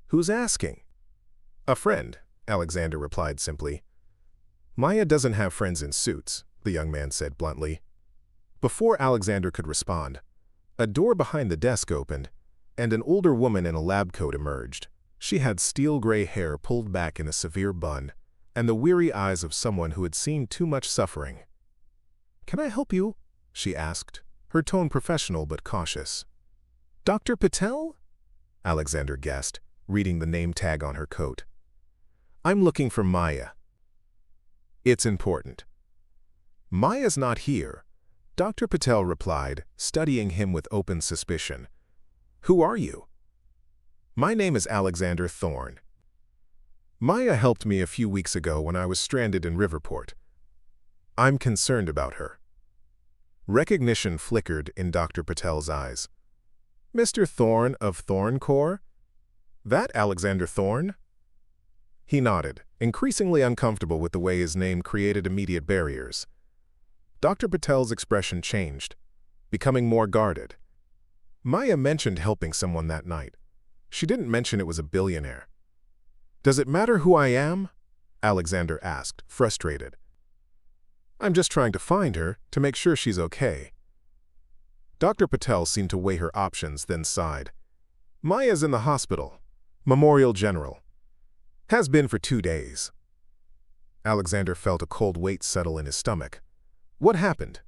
"Who's asking?" "A friend," Alexander replied simply. "Maya doesn't have friends in suits," the young man said bluntly. Before Alexander could respond, a door behind the desk opened, and an older woman in a lab coat emerged. She had steel-gray hair pulled back in a severe bun, and the weary eyes of someone who had seen too much suffering. "Can I help you?" she asked, her tone professional but cautious. "Dr. Patel?" Alexander guessed, reading the name tag on her coat. "I'm looking for Maya." "It's important." "Maya's not here," Dr. Patel replied, studying him with open suspicion. "Who are you?" "My name is Alexander Thorne. Maya helped me a few weeks ago when I was stranded in Riverport. I'm concerned about her. Recognition flickered in Dr. Patel's eyes. Mr. Thorne of Thorne Corps? That Alexander Thorne? He nodded, increasingly uncomfortable with the way his name created immediate barriers. Dr. Patel's expression changed, becoming more guarded. Maya mentioned helping someone that night. She didn't mention it was a billionaire. Does it matter who I am? Alexander asked, frustrated. I'm just trying to find her, to make sure she's okay. Dr. Patel seemed to weigh her options, then sighed. Maya's in the hospital. Memorial General. Has been for 2 days. Alexander felt a cold weight settle in his stomach. What happened?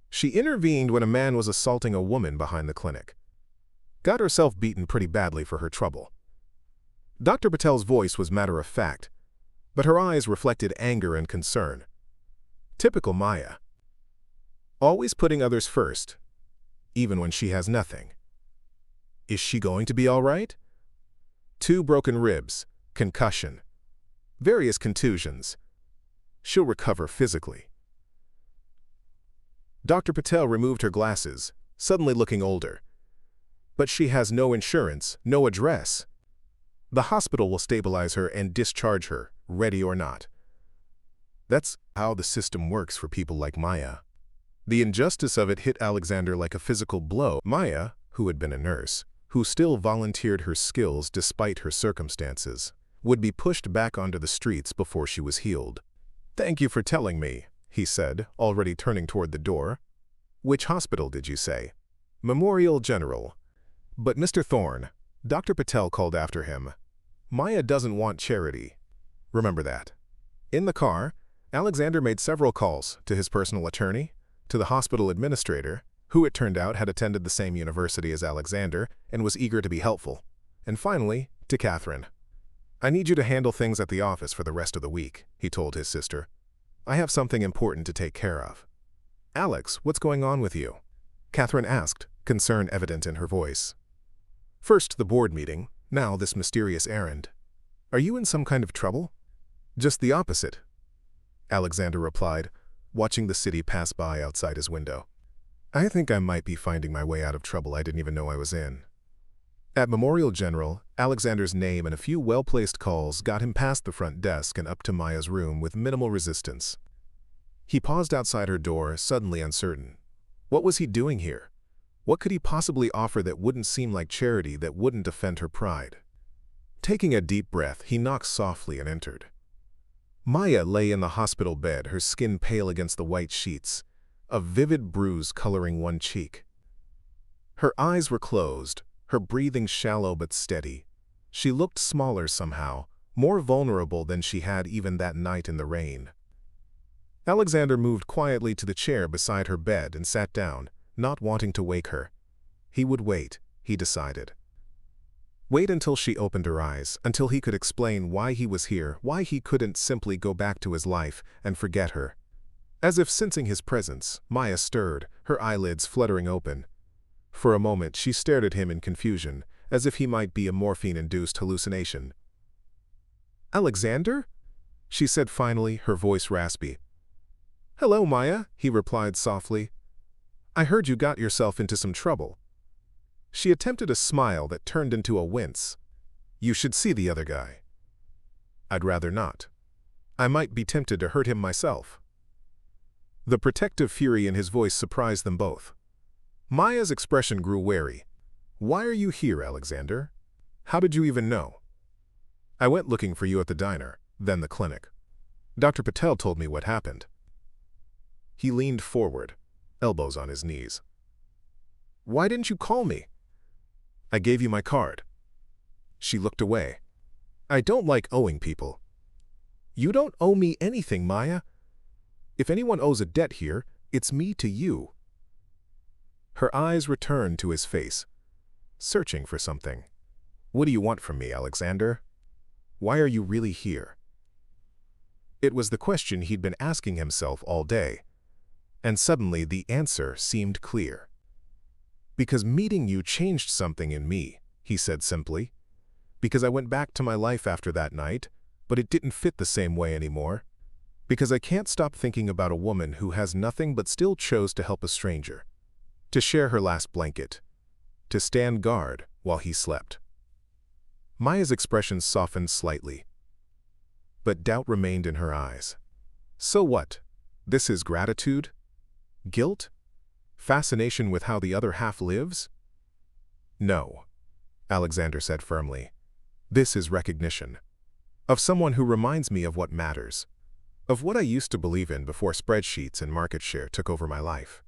She intervened when a man was assaulting a woman behind the clinic. Got herself beaten pretty badly for her trouble. Dr. Patel's voice was matter-of-fact, but her eyes reflected anger and concern. Typical Maya. Always putting others first, even when she has nothing. Is she going to be all right? 2 broken ribs, concussion, various contusions. She'll recover physically. Dr. Patel removed her glasses, suddenly looking older. But she has no insurance, no address. The hospital will stabilize her and discharge her, ready or not. That's how the system works for people like Maya. The injustice of it hit Alexander like a physical blow. Maya, who had been a nurse, who still volunteered her skills despite her circumstances, would be pushed back onto the streets before she was healed. Thank you for telling me, he said, already turning toward the door. Which hospital did you say? Memorial General. But Mr. Thorne, Dr. Patel called after him. Maya doesn't want charity. Remember that. In the car, Alexander made several calls to his personal attorney, to the hospital administrator, who it turned out had attended the same university as Alexander and was eager to be helpful, and finally, to Catherine. I need you to handle things at the office for the rest of the week, he told his sister. I have something important to take care of. Alex, what's going on with you? Catherine asked, concern evident in her voice. First the board meeting, now this mysterious errand. Are you in some kind of trouble? Just the opposite, Alexander replied, watching the city pass by outside his window. I think I might be finding my way out of trouble I didn't even know I was in. At Memorial General, Alexander's name and a few well-placed calls got him past the front desk and up to Maya's room with minimal resistance. He paused outside her door, suddenly uncertain. What was he doing here? What could he possibly offer that wouldn't seem like charity, that wouldn't offend her pride? Taking a deep breath, he knocked softly and entered. Maya lay in the hospital bed, her skin pale against the white sheets, a vivid bruise coloring one cheek. Her eyes were closed, her breathing shallow but steady. She looked smaller somehow, more vulnerable than she had even that night in the rain. Alexander moved quietly to the chair beside her bed and sat down, not wanting to wake her. He would wait, he decided. Wait until she opened her eyes, until he could explain why he was here, why he couldn't simply go back to his life and forget her. As if sensing his presence, Maya stirred, her eyelids fluttering open. For a moment she stared at him in confusion, as if he might be a morphine-induced hallucination. Alexander? She said finally, her voice raspy. Hello, Maya, he replied softly. I heard you got yourself into some trouble. She attempted a smile that turned into a wince. You should see the other guy. I'd rather not. I might be tempted to hurt him myself. The protective fury in his voice surprised them both. Maya's expression grew wary. Why are you here, Alexander? How did you even know? I went looking for you at the diner, then the clinic. Dr. Patel told me what happened. He leaned forward, elbows on his knees. Why didn't you call me? I gave you my card. She looked away. I don't like owing people. You don't owe me anything, Maya. If anyone owes a debt here, it's me to you. Her eyes returned to his face, searching for something. What do you want from me, Alexander? Why are you really here? It was the question he'd been asking himself all day, and suddenly the answer seemed clear. Because meeting you changed something in me, he said simply. Because I went back to my life after that night, but it didn't fit the same way anymore. Because I can't stop thinking about a woman who has nothing but still chose to help a stranger, to share her last blanket, to stand guard while he slept. Maya's expression softened slightly, but doubt remained in her eyes. So what? This is gratitude? Guilt? Fascination with how the other half lives? No, Alexander said firmly. This is recognition. Of someone who reminds me of what matters. Of what I used to believe in before spreadsheets and market share took over my life.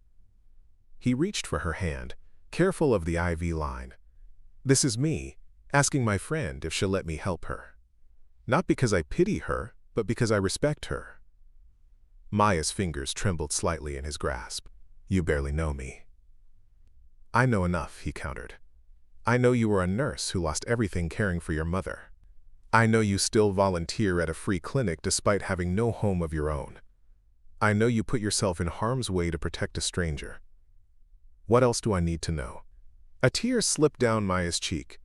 He reached for her hand, careful of the IV line. This is me, asking my friend if she'll let me help her. Not because I pity her, but because I respect her. Maya's fingers trembled slightly in his grasp. You barely know me. I know enough, he countered. I know you were a nurse who lost everything caring for your mother. I know you still volunteer at a free clinic despite having no home of your own. I know you put yourself in harm's way to protect a stranger. What else do I need to know? A tear slipped down Maya's cheek,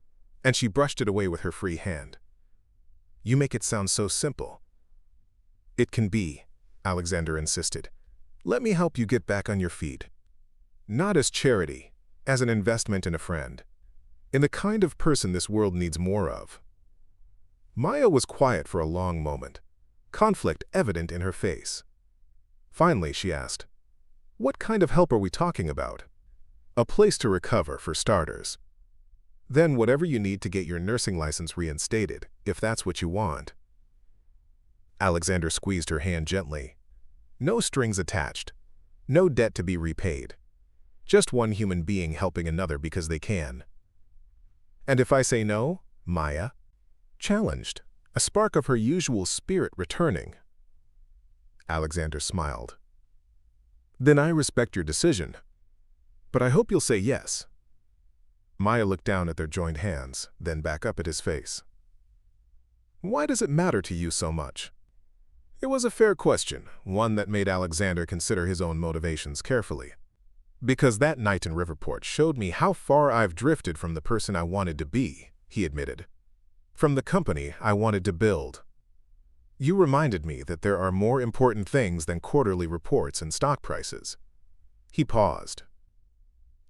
and she brushed it away with her free hand. You make it sound so simple. It can be, Alexander insisted. Let me help you get back on your feet. Not as charity, as an investment in a friend. In the kind of person this world needs more of. Maya was quiet for a long moment, conflict evident in her face. Finally, she asked, What kind of help are we talking about? A place to recover, for starters. Then whatever you need to get your nursing license reinstated, if that's what you want. Alexander squeezed her hand gently. No strings attached. No debt to be repaid. Just one human being helping another because they can. And if I say no, Maya? Challenged, a spark of her usual spirit returning. Alexander smiled. Then I respect your decision. But I hope you'll say yes. Maya looked down at their joined hands, then back up at his face. Why does it matter to you so much? It was a fair question, one that made Alexander consider his own motivations carefully. Because that night in Riverport showed me how far I've drifted from the person I wanted to be, he admitted. From the company I wanted to build. You reminded me that there are more important things than quarterly reports and stock prices. He paused.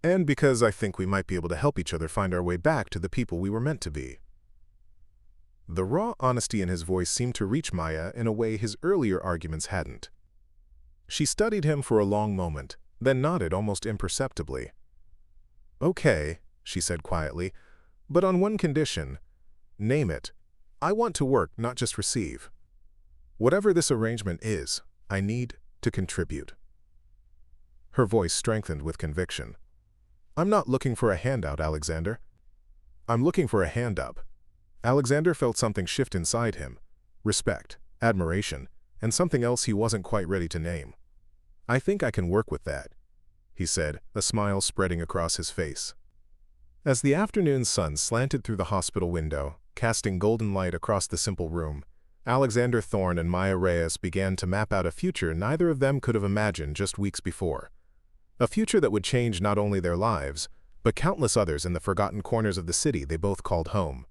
And because I think we might be able to help each other find our way back to the people we were meant to be. The raw honesty in his voice seemed to reach Maya in a way his earlier arguments hadn't. She studied him for a long moment, then nodded almost imperceptibly. Okay, she said quietly, but on one condition. Name it. I want to work, not just receive. Whatever this arrangement is, I need to contribute. Her voice strengthened with conviction. I'm not looking for a handout, Alexander. I'm looking for a hand up. Alexander felt something shift inside him. Respect, admiration, and something else he wasn't quite ready to name. I think I can work with that, he said, a smile spreading across his face. As the afternoon sun slanted through the hospital window, casting golden light across the simple room, Alexander Thorne and Maya Reyes began to map out a future neither of them could have imagined just weeks before. A future that would change not only their lives, but countless others in the forgotten corners of the city they both called home.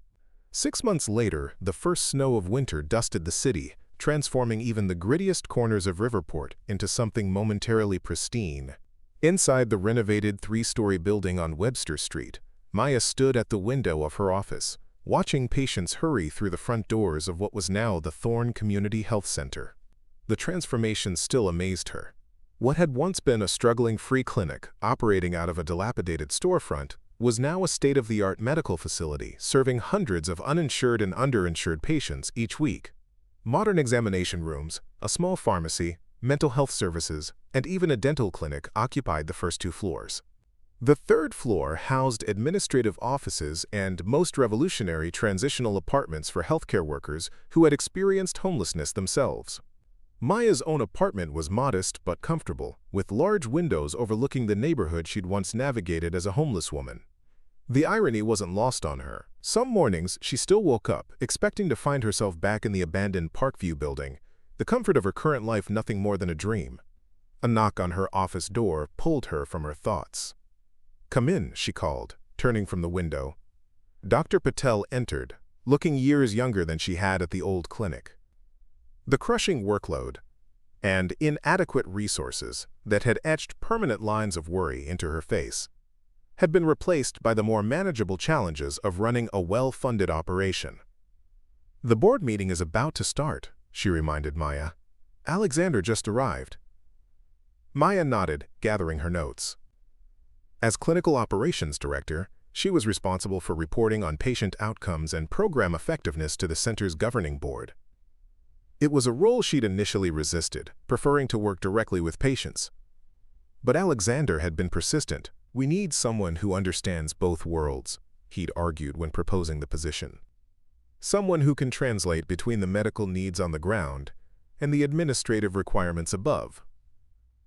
6 months later, the first snow of winter dusted the city, transforming even the grittiest corners of Riverport into something momentarily pristine. Inside the renovated 3-story building on Webster Street, Maya stood at the window of her office, watching patients hurry through the front doors of what was now the Thorne Community Health Center. The transformation still amazed her. What had once been a struggling free clinic operating out of a dilapidated storefront was now a state-of-the-art medical facility serving hundreds of uninsured and underinsured patients each week. Modern examination rooms, a small pharmacy, mental health services, and even a dental clinic occupied the first 2 floors. The 3rd floor housed administrative offices and most revolutionary transitional apartments for healthcare workers who had experienced homelessness themselves. Maya's own apartment was modest but comfortable, with large windows overlooking the neighborhood she'd once navigated as a homeless woman. The irony wasn't lost on her. Some mornings, she still woke up, expecting to find herself back in the abandoned Parkview building, the comfort of her current life nothing more than a dream. A knock on her office door pulled her from her thoughts. "Come in," she called, turning from the window. Dr. Patel entered, looking years younger than she had at the old clinic. The crushing workload, and inadequate resources that had etched permanent lines of worry into her face had been replaced by the more manageable challenges of running a well-funded operation. "The board meeting is about to start," she reminded Maya. "Alexander just arrived." Maya nodded, gathering her notes. As clinical operations director, she was responsible for reporting on patient outcomes and program effectiveness to the center's governing board. It was a role she'd initially resisted, preferring to work directly with patients. But Alexander had been persistent. "We need someone who understands both worlds," he'd argued when proposing the position. "Someone who can translate between the medical needs on the ground and the administrative requirements above."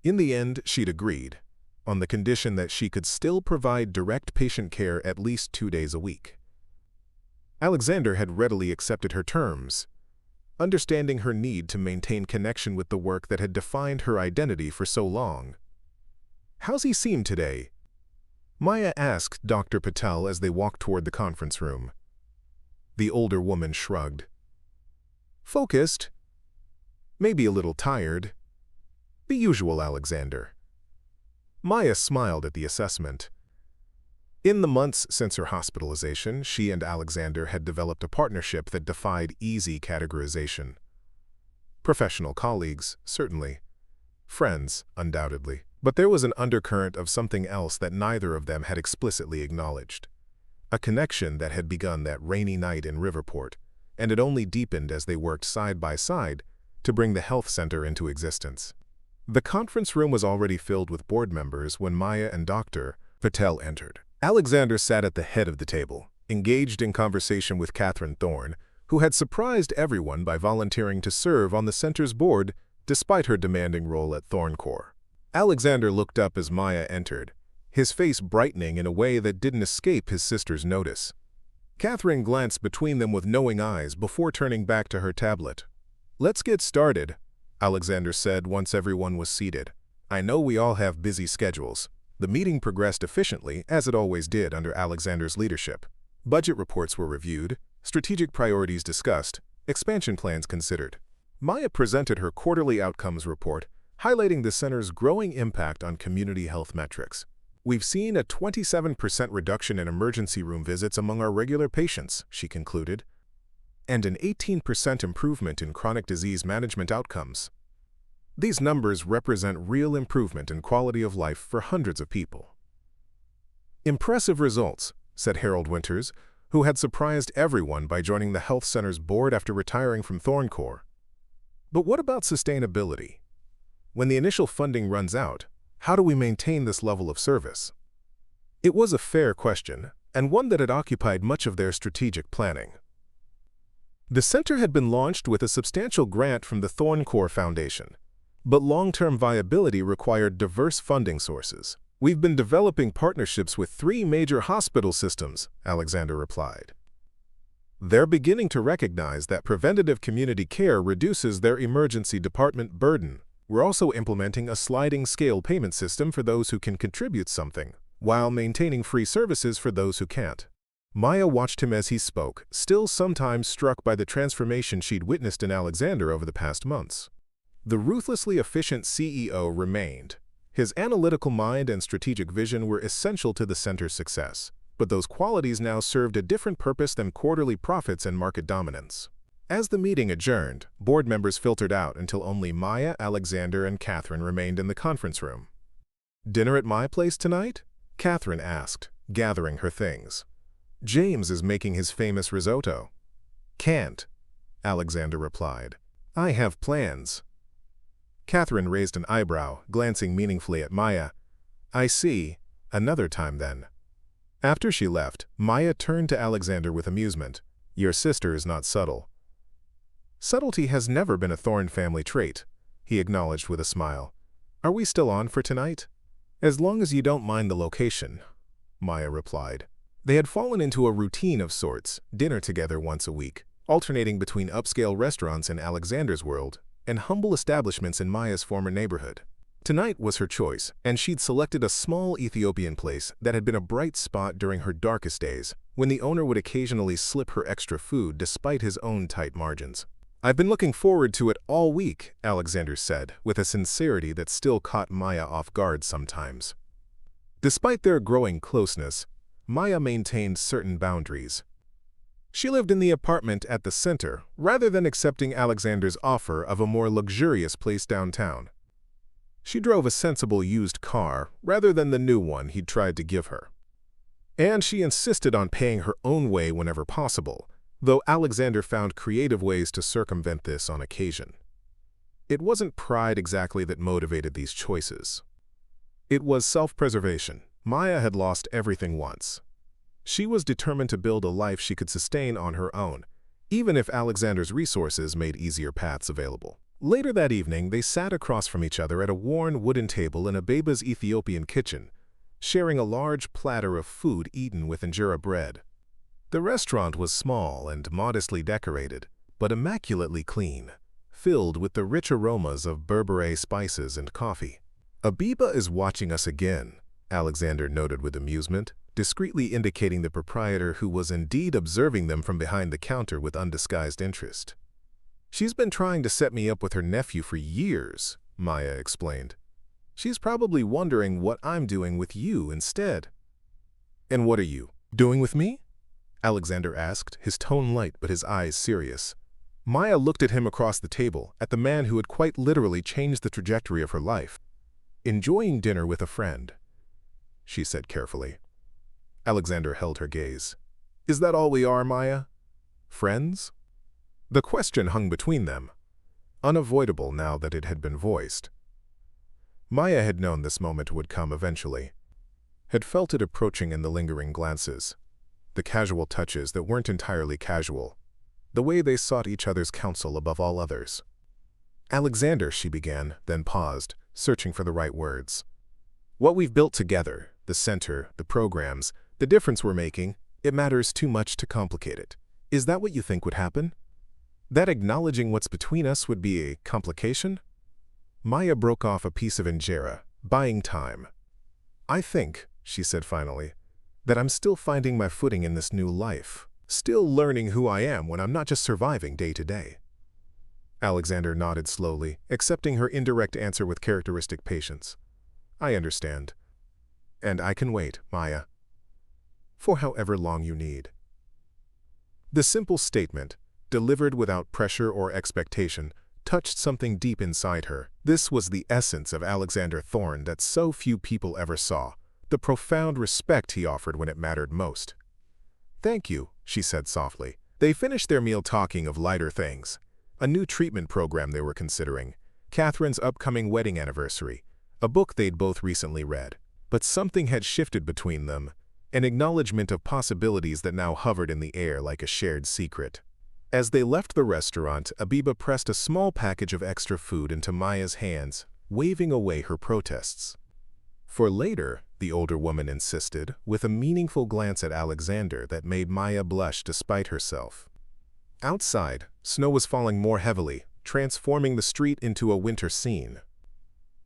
In the end, she'd agreed, on the condition that she could still provide direct patient care at least 2 days a week. Alexander had readily accepted her terms, understanding her need to maintain connection with the work that had defined her identity for so long. "How's he seem today?" Maya asked Dr. Patel as they walked toward the conference room. The older woman shrugged. "Focused. Maybe a little tired. The usual Alexander." Maya smiled at the assessment. In the months since her hospitalization, she and Alexander had developed a partnership that defied easy categorization. Professional colleagues, certainly. Friends, undoubtedly. But there was an undercurrent of something else that neither of them had explicitly acknowledged. A connection that had begun that rainy night in Riverport, and it only deepened as they worked side by side to bring the health center into existence. The conference room was already filled with board members when Maya and Dr. Patel entered. Alexander sat at the head of the table, engaged in conversation with Catherine Thorne, who had surprised everyone by volunteering to serve on the center's board despite her demanding role at Thorne Corps. Alexander looked up as Maya entered, his face brightening in a way that didn't escape his sister's notice. Catherine glanced between them with knowing eyes before turning back to her tablet. "Let's get started," Alexander said once everyone was seated. "I know we all have busy schedules." The meeting progressed efficiently, as it always did under Alexander's leadership. Budget reports were reviewed, strategic priorities discussed, expansion plans considered. Maya presented her quarterly outcomes report, highlighting the center's growing impact on community health metrics. "We've seen a 27% reduction in emergency room visits among our regular patients," she concluded, "and an 18% improvement in chronic disease management outcomes. These numbers represent real improvement in quality of life for hundreds of people." "Impressive results," said Harold Winters, who had surprised everyone by joining the health center's board after retiring from Thorne Corps. "But what about sustainability? When the initial funding runs out, how do we maintain this level of service?" It was a fair question, and one that had occupied much of their strategic planning. The center had been launched with a substantial grant from the Thorne Corps Foundation, but long-term viability required diverse funding sources. "We've been developing partnerships with 3 major hospital systems," Alexander replied. "They're beginning to recognize that preventative community care reduces their emergency department burden. We're also implementing a sliding scale payment system for those who can contribute something, while maintaining free services for those who can't." Maya watched him as he spoke, still sometimes struck by the transformation she'd witnessed in Alexander over the past months. The ruthlessly efficient CEO remained. His analytical mind and strategic vision were essential to the center's success, but those qualities now served a different purpose than quarterly profits and market dominance. As the meeting adjourned, board members filtered out until only Maya, Alexander, and Catherine remained in the conference room. "Dinner at my place tonight?" Catherine asked, gathering her things. "James is making his famous risotto." "Can't," Alexander replied. "I have plans." Catherine raised an eyebrow, glancing meaningfully at Maya. "I see. Another time, then." After she left, Maya turned to Alexander with amusement. "Your sister is not subtle." "Subtlety has never been a Thorne family trait," he acknowledged with a smile. "Are we still on for tonight?" "As long as you don't mind the location," Maya replied. They had fallen into a routine of sorts, dinner together once a week, alternating between upscale restaurants in Alexander's world and humble establishments in Maya's former neighborhood. Tonight was her choice, and she'd selected a small Ethiopian place that had been a bright spot during her darkest days, when the owner would occasionally slip her extra food despite his own tight margins. I've been looking forward to it all week, Alexander said, with a sincerity that still caught Maya off guard sometimes. Despite their growing closeness, Maya maintained certain boundaries. She lived in the apartment at the center, rather than accepting Alexander's offer of a more luxurious place downtown. She drove a sensible used car, rather than the new one he'd tried to give her. And she insisted on paying her own way whenever possible, though Alexander found creative ways to circumvent this on occasion. It wasn't pride exactly that motivated these choices. It was self-preservation. Maya had lost everything once. She was determined to build a life she could sustain on her own, even if Alexander's resources made easier paths available. Later that evening, they sat across from each other at a worn wooden table in Abeba's Ethiopian kitchen, sharing a large platter of food eaten with injera bread. The restaurant was small and modestly decorated, but immaculately clean, filled with the rich aromas of Berbere spices and coffee. "Abeba is watching us again," Alexander noted with amusement, discreetly indicating the proprietor who was indeed observing them from behind the counter with undisguised interest. "She's been trying to set me up with her nephew for years," Maya explained. "She's probably wondering what I'm doing with you instead." "And what are you doing with me?" Alexander asked, his tone light but his eyes serious. Maya looked at him across the table, at the man who had quite literally changed the trajectory of her life. "Enjoying dinner with a friend," she said carefully. Alexander held her gaze. "Is that all we are, Maya? Friends?" The question hung between them, unavoidable now that it had been voiced. Maya had known this moment would come eventually, had felt it approaching in the lingering glances, the casual touches that weren't entirely casual, the way they sought each other's counsel above all others. "Alexander," she began, then paused, searching for the right words. "What we've built together, the center, the programs, the difference we're making, it matters too much to complicate it. Is that what you think would happen? That acknowledging what's between us would be a complication?" Maya broke off a piece of injera, buying time. "I think," she said finally, "that I'm still finding my footing in this new life, still learning who I am when I'm not just surviving day to day." Alexander nodded slowly, accepting her indirect answer with characteristic patience. "I understand. And I can wait, Maya. For however long you need." The simple statement, delivered without pressure or expectation, touched something deep inside her. This was the essence of Alexander Thorne that so few people ever saw, the profound respect he offered when it mattered most. "Thank you," she said softly. They finished their meal talking of lighter things, a new treatment program they were considering, Catherine's upcoming wedding anniversary, a book they'd both recently read. But something had shifted between them, an acknowledgement of possibilities that now hovered in the air like a shared secret. As they left the restaurant, Abeba pressed a small package of extra food into Maya's hands, waving away her protests. "For later," the older woman insisted, with a meaningful glance at Alexander that made Maya blush despite herself. Outside, snow was falling more heavily, transforming the street into a winter scene.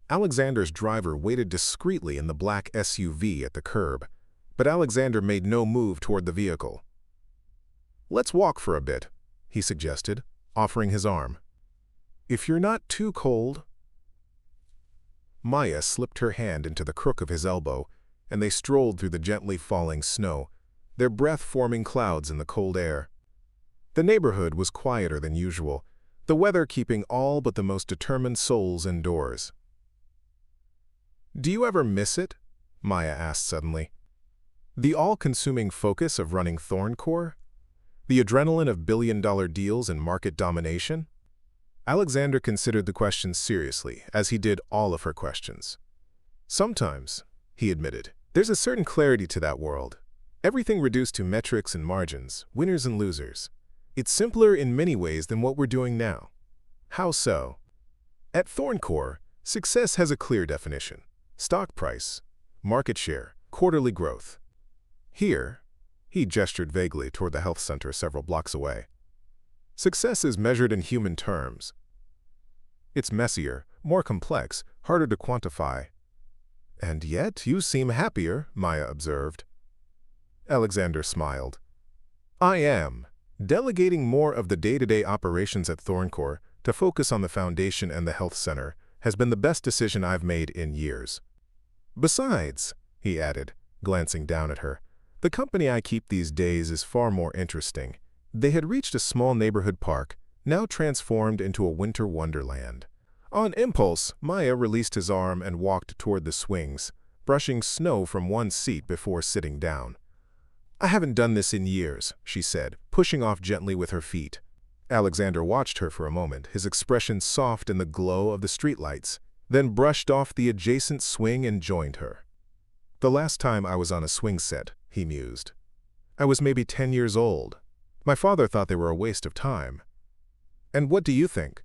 Alexander's driver waited discreetly in the black SUV at the curb, but Alexander made no move toward the vehicle. "Let's walk for a bit," he suggested, offering his arm. "If you're not too cold." Maya slipped her hand into the crook of his elbow, and they strolled through the gently falling snow, their breath forming clouds in the cold air. The neighborhood was quieter than usual, the weather keeping all but the most determined souls indoors. "Do you ever miss it?" Maya asked suddenly. "The all-consuming focus of running Thorne Core? The adrenaline of billion-dollar deals and market domination?" Alexander considered the question seriously, as he did all of her questions. "Sometimes," he admitted, "there's a certain clarity to that world. Everything reduced to metrics and margins, winners and losers. It's simpler in many ways than what we're doing now." "How so?" "At Thorne Core, success has a clear definition. Stock price, market share, quarterly growth. Here," he gestured vaguely toward the health center several blocks away, "success is measured in human terms. It's messier, more complex, harder to quantify." "And yet you seem happier," Maya observed. Alexander smiled. "I am," Delegating more of the day-to-day operations at Thorne to focus on the foundation and the health center has been the best decision I've made in years. Besides, he added, glancing down at her, the company I keep these days is far more interesting. They had reached a small neighborhood park, now transformed into a winter wonderland. On impulse, Maya released his arm and walked toward the swings, brushing snow from one seat before sitting down. I haven't done this in years, she said, pushing off gently with her feet. Alexander watched her for a moment, his expression soft in the glow of the streetlights, then brushed off the adjacent swing and joined her. The last time I was on a swing set, he mused. I was maybe 10 years old. My father thought they were a waste of time. And what do you think?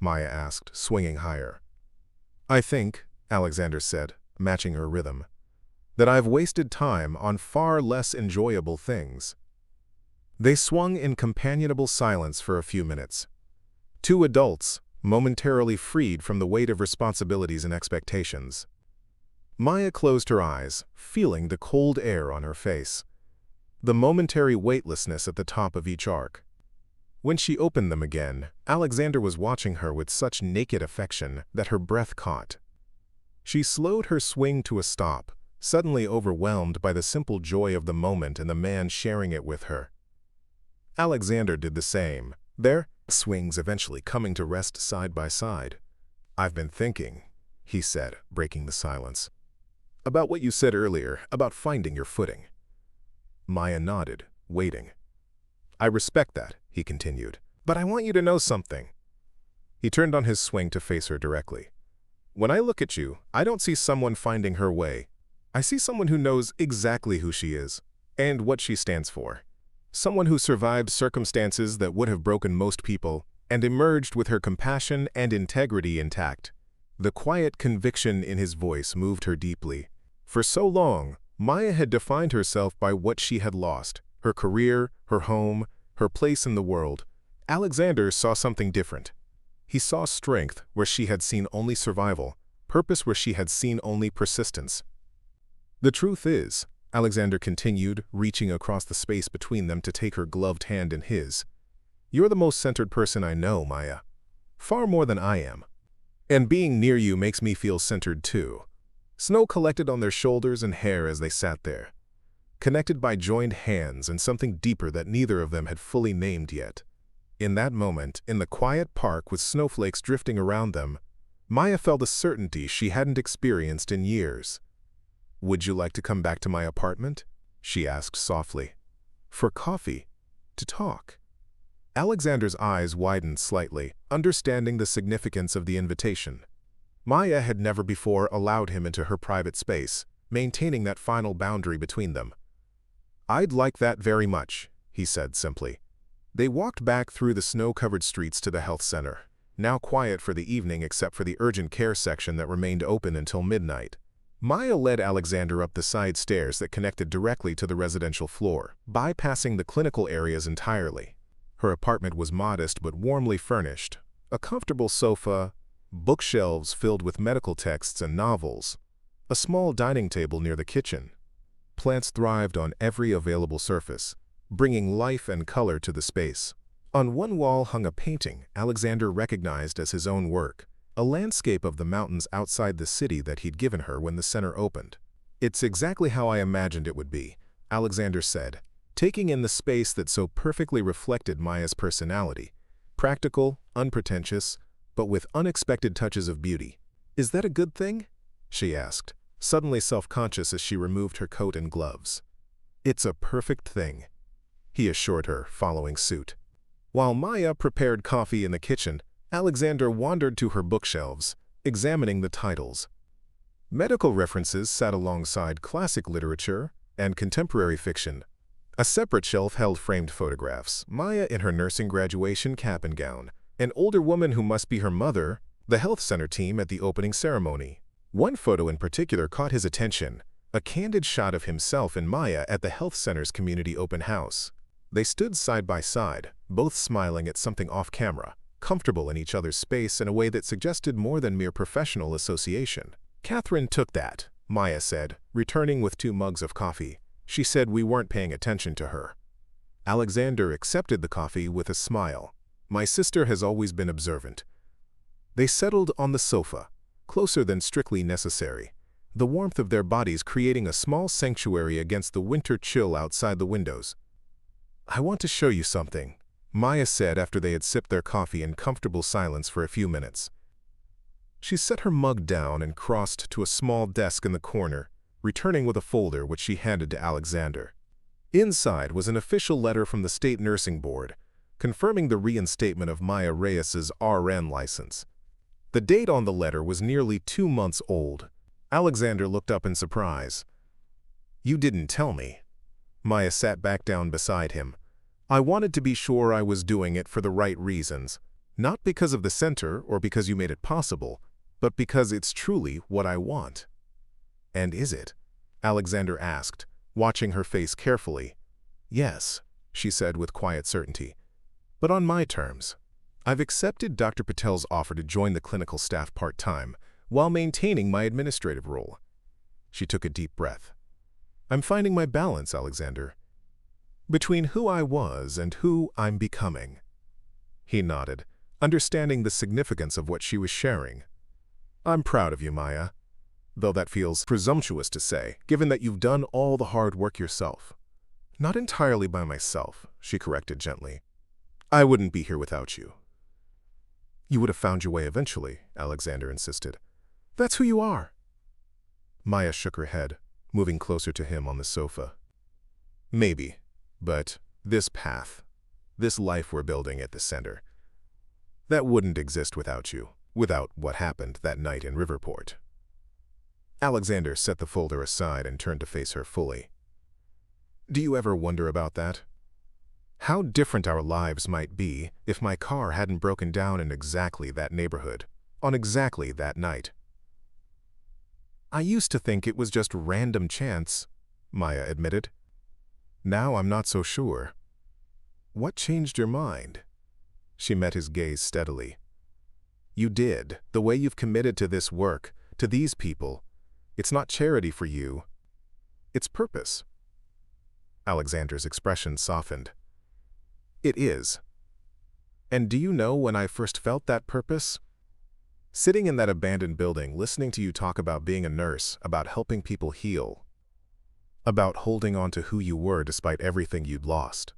Maya asked, swinging higher. I think, Alexander said, matching her rhythm, that I've wasted time on far less enjoyable things. They swung in companionable silence for a few minutes. Two adults, momentarily freed from the weight of responsibilities and expectations. Maya closed her eyes, feeling the cold air on her face, the momentary weightlessness at the top of each arc. When she opened them again, Alexander was watching her with such naked affection that her breath caught. She slowed her swing to a stop, suddenly overwhelmed by the simple joy of the moment and the man sharing it with her. Alexander did the same, their swings eventually coming to rest side by side. I've been thinking, he said, breaking the silence, about what you said earlier about finding your footing. Maya nodded, waiting. I respect that, he continued, but I want you to know something. He turned on his swing to face her directly. When I look at you, I don't see someone finding her way. I see someone who knows exactly who she is and what she stands for. Someone who survived circumstances that would have broken most people and emerged with her compassion and integrity intact. The quiet conviction in his voice moved her deeply. For so long, Maya had defined herself by what she had lost, her career, her home, her place in the world. Alexander saw something different. He saw strength where she had seen only survival, purpose where she had seen only persistence. The truth is, Alexander continued, reaching across the space between them to take her gloved hand in his, you're the most centered person I know, Maya. Far more than I am. And being near you makes me feel centered too. Snow collected on their shoulders and hair as they sat there, connected by joined hands and something deeper that neither of them had fully named yet. In that moment, in the quiet park with snowflakes drifting around them, Maya felt a certainty she hadn't experienced in years. Would you like to come back to my apartment? She asked softly. For coffee? To talk? Alexander's eyes widened slightly, understanding the significance of the invitation. Maya had never before allowed him into her private space, maintaining that final boundary between them. I'd like that very much, he said simply. They walked back through the snow-covered streets to the health center, now quiet for the evening except for the urgent care section that remained open until midnight. Maya led Alexander up the side stairs that connected directly to the residential floor, bypassing the clinical areas entirely. Her apartment was modest but warmly furnished. A comfortable sofa, bookshelves filled with medical texts and novels, a small dining table near the kitchen. Plants thrived on every available surface, bringing life and color to the space. On one wall hung a painting Alexander recognized as his own work, a landscape of the mountains outside the city that he'd given her when the center opened. It's exactly how I imagined it would be, Alexander said, taking in the space that so perfectly reflected Maya's personality. Practical, unpretentious, but with unexpected touches of beauty. Is that a good thing? She asked, suddenly self-conscious as she removed her coat and gloves. It's a perfect thing, he assured her, following suit. While Maya prepared coffee in the kitchen, Alexander wandered to her bookshelves, examining the titles. Medical references sat alongside classic literature and contemporary fiction. A separate shelf held framed photographs, Maya in her nursing graduation cap and gown, an older woman who must be her mother, the health center team at the opening ceremony. One photo in particular caught his attention, a candid shot of himself and Maya at the health center's community open house. They stood side by side, both smiling at something off-camera, comfortable in each other's space in a way that suggested more than mere professional association. Catherine took that, Maya said, returning with 2 mugs of coffee. She said we weren't paying attention to her. Alexander accepted the coffee with a smile. My sister has always been observant. They settled on the sofa, closer than strictly necessary, the warmth of their bodies creating a small sanctuary against the winter chill outside the windows. "I want to show you something," Maya said after they had sipped their coffee in comfortable silence for a few minutes. She set her mug down and crossed to a small desk in the corner, returning with a folder which she handed to Alexander. Inside was an official letter from the State Nursing Board, confirming the reinstatement of Maya Reyes's RN license. The date on the letter was nearly 2 months old. Alexander looked up in surprise. "You didn't tell me." Maya sat back down beside him. "I wanted to be sure I was doing it for the right reasons, not because of the center or because you made it possible, but because it's truly what I want." "And is it?" Alexander asked, watching her face carefully. "Yes," she said with quiet certainty, "but on my terms. I've accepted Dr. Patel's offer to join the clinical staff part-time while maintaining my administrative role." She took a deep breath. "I'm finding my balance, Alexander, between who I was and who I'm becoming." He nodded, understanding the significance of what she was sharing. "I'm proud of you, Maya, though that feels presumptuous to say, given that you've done all the hard work yourself." "Not entirely by myself," she corrected gently. "I wouldn't be here without you." "You would have found your way eventually," Alexander insisted. "That's who you are." Maya shook her head, moving closer to him on the sofa. "Maybe, but this path, this life we're building at the center, that wouldn't exist without you, without what happened that night in Riverport." Alexander set the folder aside and turned to face her fully. "Do you ever wonder about that? How different our lives might be if my car hadn't broken down in exactly that neighborhood, on exactly that night?" "I used to think it was just random chance," Maya admitted. "Now I'm not so sure." "What changed your mind?" She met his gaze steadily. "You did, the way you've committed to this work, to these people. It's not charity for you. It's purpose." Alexander's expression softened. "It is. And do you know when I first felt that purpose? Sitting in that abandoned building, listening to you talk about being a nurse, about helping people heal, about holding on to who you were despite everything you'd lost."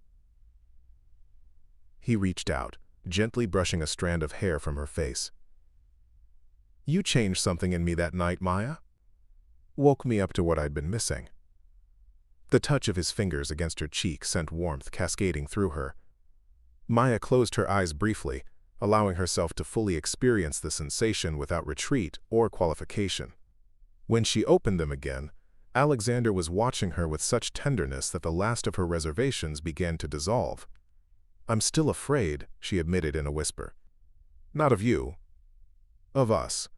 He reached out, gently brushing a strand of hair from her face. "You changed something in me that night, Maya. Woke me up to what I'd been missing." The touch of his fingers against her cheek sent warmth cascading through her. Maya closed her eyes briefly, allowing herself to fully experience the sensation without retreat or qualification. When she opened them again, Alexander was watching her with such tenderness that the last of her reservations began to dissolve. "I'm still afraid," she admitted in a whisper. "Not of you. Of us.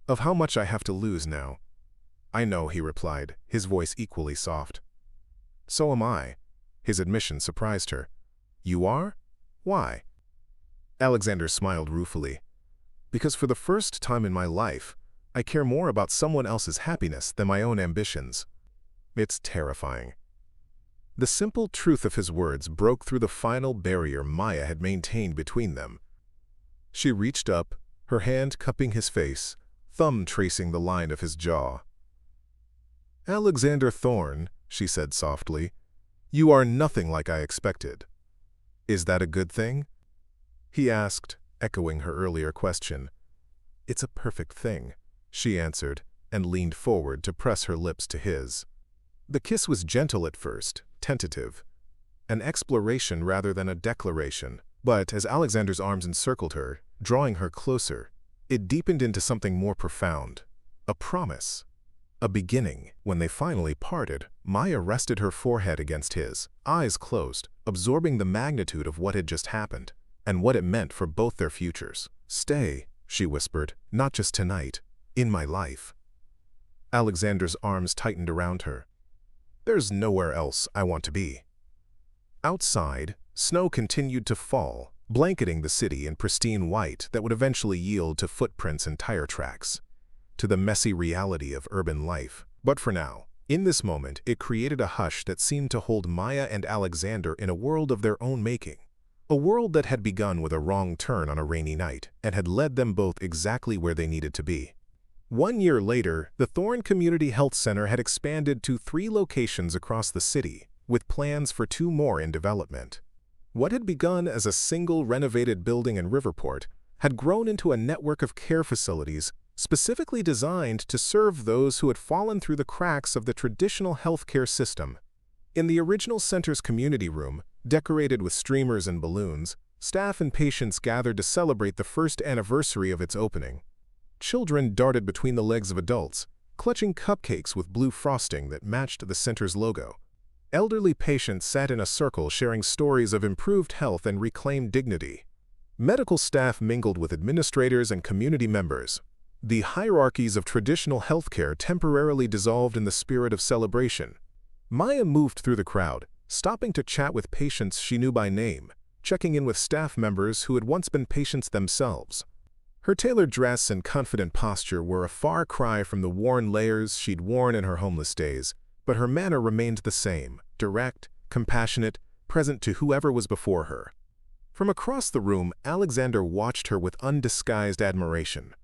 Of how much I have to lose now." "I know," he replied, his voice equally soft. "So am I." His admission surprised her. "You are? Why?" Alexander smiled ruefully. "Because for the first time in my life, I care more about someone else's happiness than my own ambitions." It's terrifying. The simple truth of his words broke through the final barrier Maya had maintained between them. She reached up, her hand cupping his face, thumb tracing the line of his jaw. "Alexander Thorne," she said softly, "you are nothing like I expected. Is that a good thing?" He asked, echoing her earlier question. "It's a perfect thing," she answered, and leaned forward to press her lips to his. The kiss was gentle at first, tentative, an exploration rather than a declaration, but as Alexander's arms encircled her, drawing her closer, it deepened into something more profound, a promise. A beginning. When they finally parted, Maya rested her forehead against his, eyes closed, absorbing the magnitude of what had just happened, and what it meant for both their futures. "Stay," she whispered, "not just tonight, in my life." Alexander's arms tightened around her. "There's nowhere else I want to be." Outside, snow continued to fall, blanketing the city in pristine white that would eventually yield to footprints and tire tracks, to the messy reality of urban life. But for now, In this moment, it created a hush that seemed to hold Maya and Alexander in a world of their own making. A world that had begun with a wrong turn on a rainy night and had led them both exactly where they needed to be. 1 year later, the Thorne Community Health Center had expanded to 3 locations across the city, with plans for 2 more in development. What had begun as a single renovated building in Riverport had grown into a network of care facilities specifically designed to serve those who had fallen through the cracks of the traditional healthcare system. In the original center's community room, decorated with streamers and balloons, staff and patients gathered to celebrate the first anniversary of its opening. Children darted between the legs of adults, clutching cupcakes with blue frosting that matched the center's logo. Elderly patients sat in a circle sharing stories of improved health and reclaimed dignity. Medical staff mingled with administrators and community members. The hierarchies of traditional healthcare temporarily dissolved in the spirit of celebration. Maya moved through the crowd, stopping to chat with patients she knew by name, checking in with staff members who had once been patients themselves. Her tailored dress and confident posture were a far cry from the worn layers she'd worn in her homeless days, but her manner remained the same, direct, compassionate, present to whoever was before her. From across the room, Alexander watched her with undisguised admiration.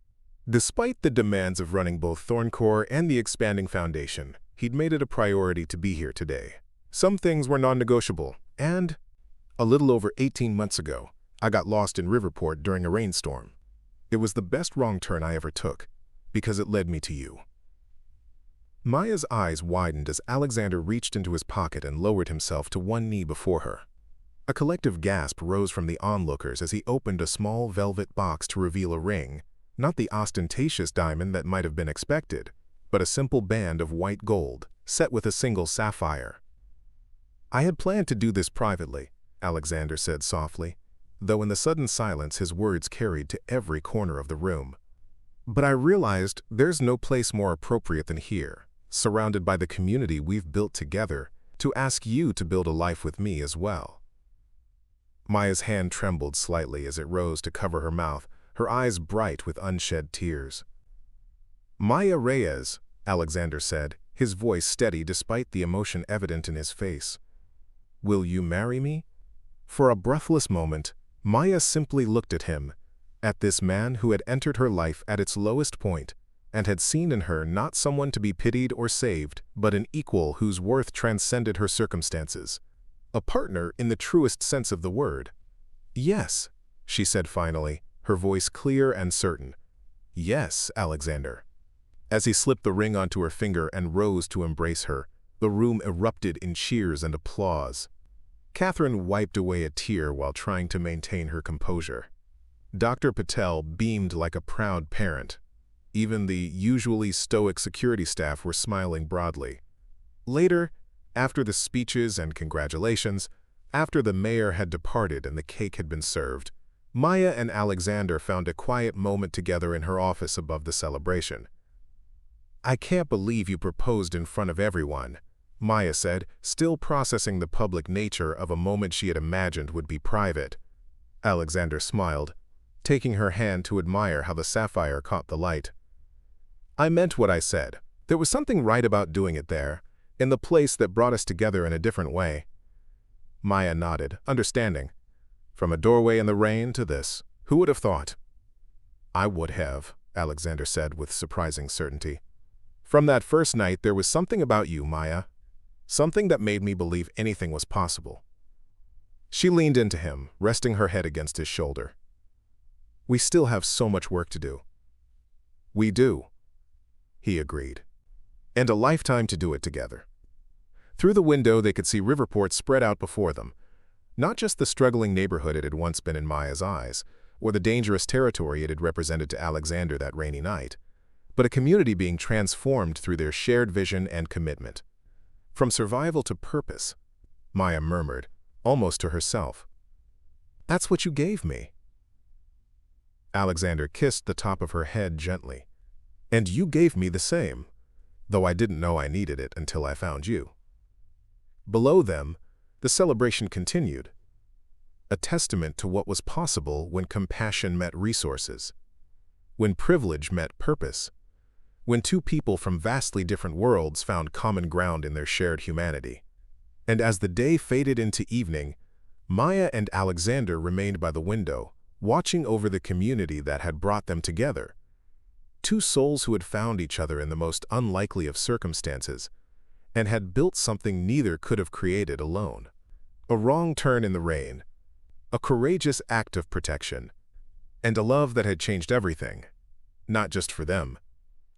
Despite the demands of running both Thorncore and the expanding foundation, he'd made it a priority to be here today. Some things were non-negotiable, and a little over 18 months ago, I got lost in Riverport during a rainstorm. It was the best wrong turn I ever took, because it led me to you. Maya's eyes widened as Alexander reached into his pocket and lowered himself to one knee before her. A collective gasp rose from the onlookers as he opened a small velvet box to reveal a ring, not the ostentatious diamond that might have been expected, but a simple band of white gold, set with a single sapphire. I had planned to do this privately, Alexander said softly, though in the sudden silence his words carried to every corner of the room. But I realized there's no place more appropriate than here, surrounded by the community we've built together, to ask you to build a life with me as well. Maya's hand trembled slightly as it rose to cover her mouth, her eyes bright with unshed tears. Maya Reyes, Alexander said, his voice steady despite the emotion evident in his face. Will you marry me? For a breathless moment, Maya simply looked at him, at this man who had entered her life at its lowest point, and had seen in her not someone to be pitied or saved, but an equal whose worth transcended her circumstances. A partner in the truest sense of the word. Yes, she said finally, her voice clear and certain. Yes, Alexander. As he slipped the ring onto her finger and rose to embrace her, the room erupted in cheers and applause. Catherine wiped away a tear while trying to maintain her composure. Dr. Patel beamed like a proud parent. Even the usually stoic security staff were smiling broadly. Later, after the speeches and congratulations, after the mayor had departed and the cake had been served, Maya and Alexander found a quiet moment together in her office above the celebration. I can't believe you proposed in front of everyone, Maya said, still processing the public nature of a moment she had imagined would be private. Alexander smiled, taking her hand to admire how the sapphire caught the light. I meant what I said. There was something right about doing it there, in the place that brought us together in a different way. Maya nodded, understanding. From a doorway in the rain to this, who would have thought? I would have, Alexander said with surprising certainty. From that first night, there was something about you, Maya. Something that made me believe anything was possible. She leaned into him, resting her head against his shoulder. We still have so much work to do. We do, he agreed. And a lifetime to do it together. Through the window, they could see Riverport spread out before them. Not just the struggling neighborhood it had once been in Maya's eyes, or the dangerous territory it had represented to Alexander that rainy night, but a community being transformed through their shared vision and commitment. From survival to purpose, Maya murmured, almost to herself. That's what you gave me. Alexander kissed the top of her head gently. And you gave me the same, though I didn't know I needed it until I found you. Below them, the celebration continued, a testament to what was possible when compassion met resources, when privilege met purpose, when two people from vastly different worlds found common ground in their shared humanity. And as the day faded into evening, Maya and Alexander remained by the window, watching over the community that had brought them together. Two souls who had found each other in the most unlikely of circumstances, and had built something neither could have created alone. A wrong turn in the rain, a courageous act of protection, and a love that had changed everything, not just for them,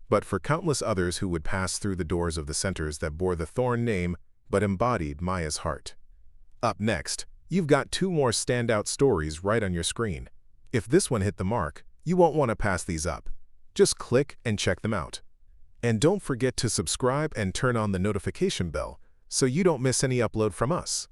but for countless others who would pass through the doors of the centers that bore the Thorne name but embodied Maya's heart. Up next, you've got two more standout stories right on your screen. If this one hit the mark, you won't want to pass these up. Just click and check them out. And don't forget to subscribe and turn on the notification bell so you don't miss any upload from us.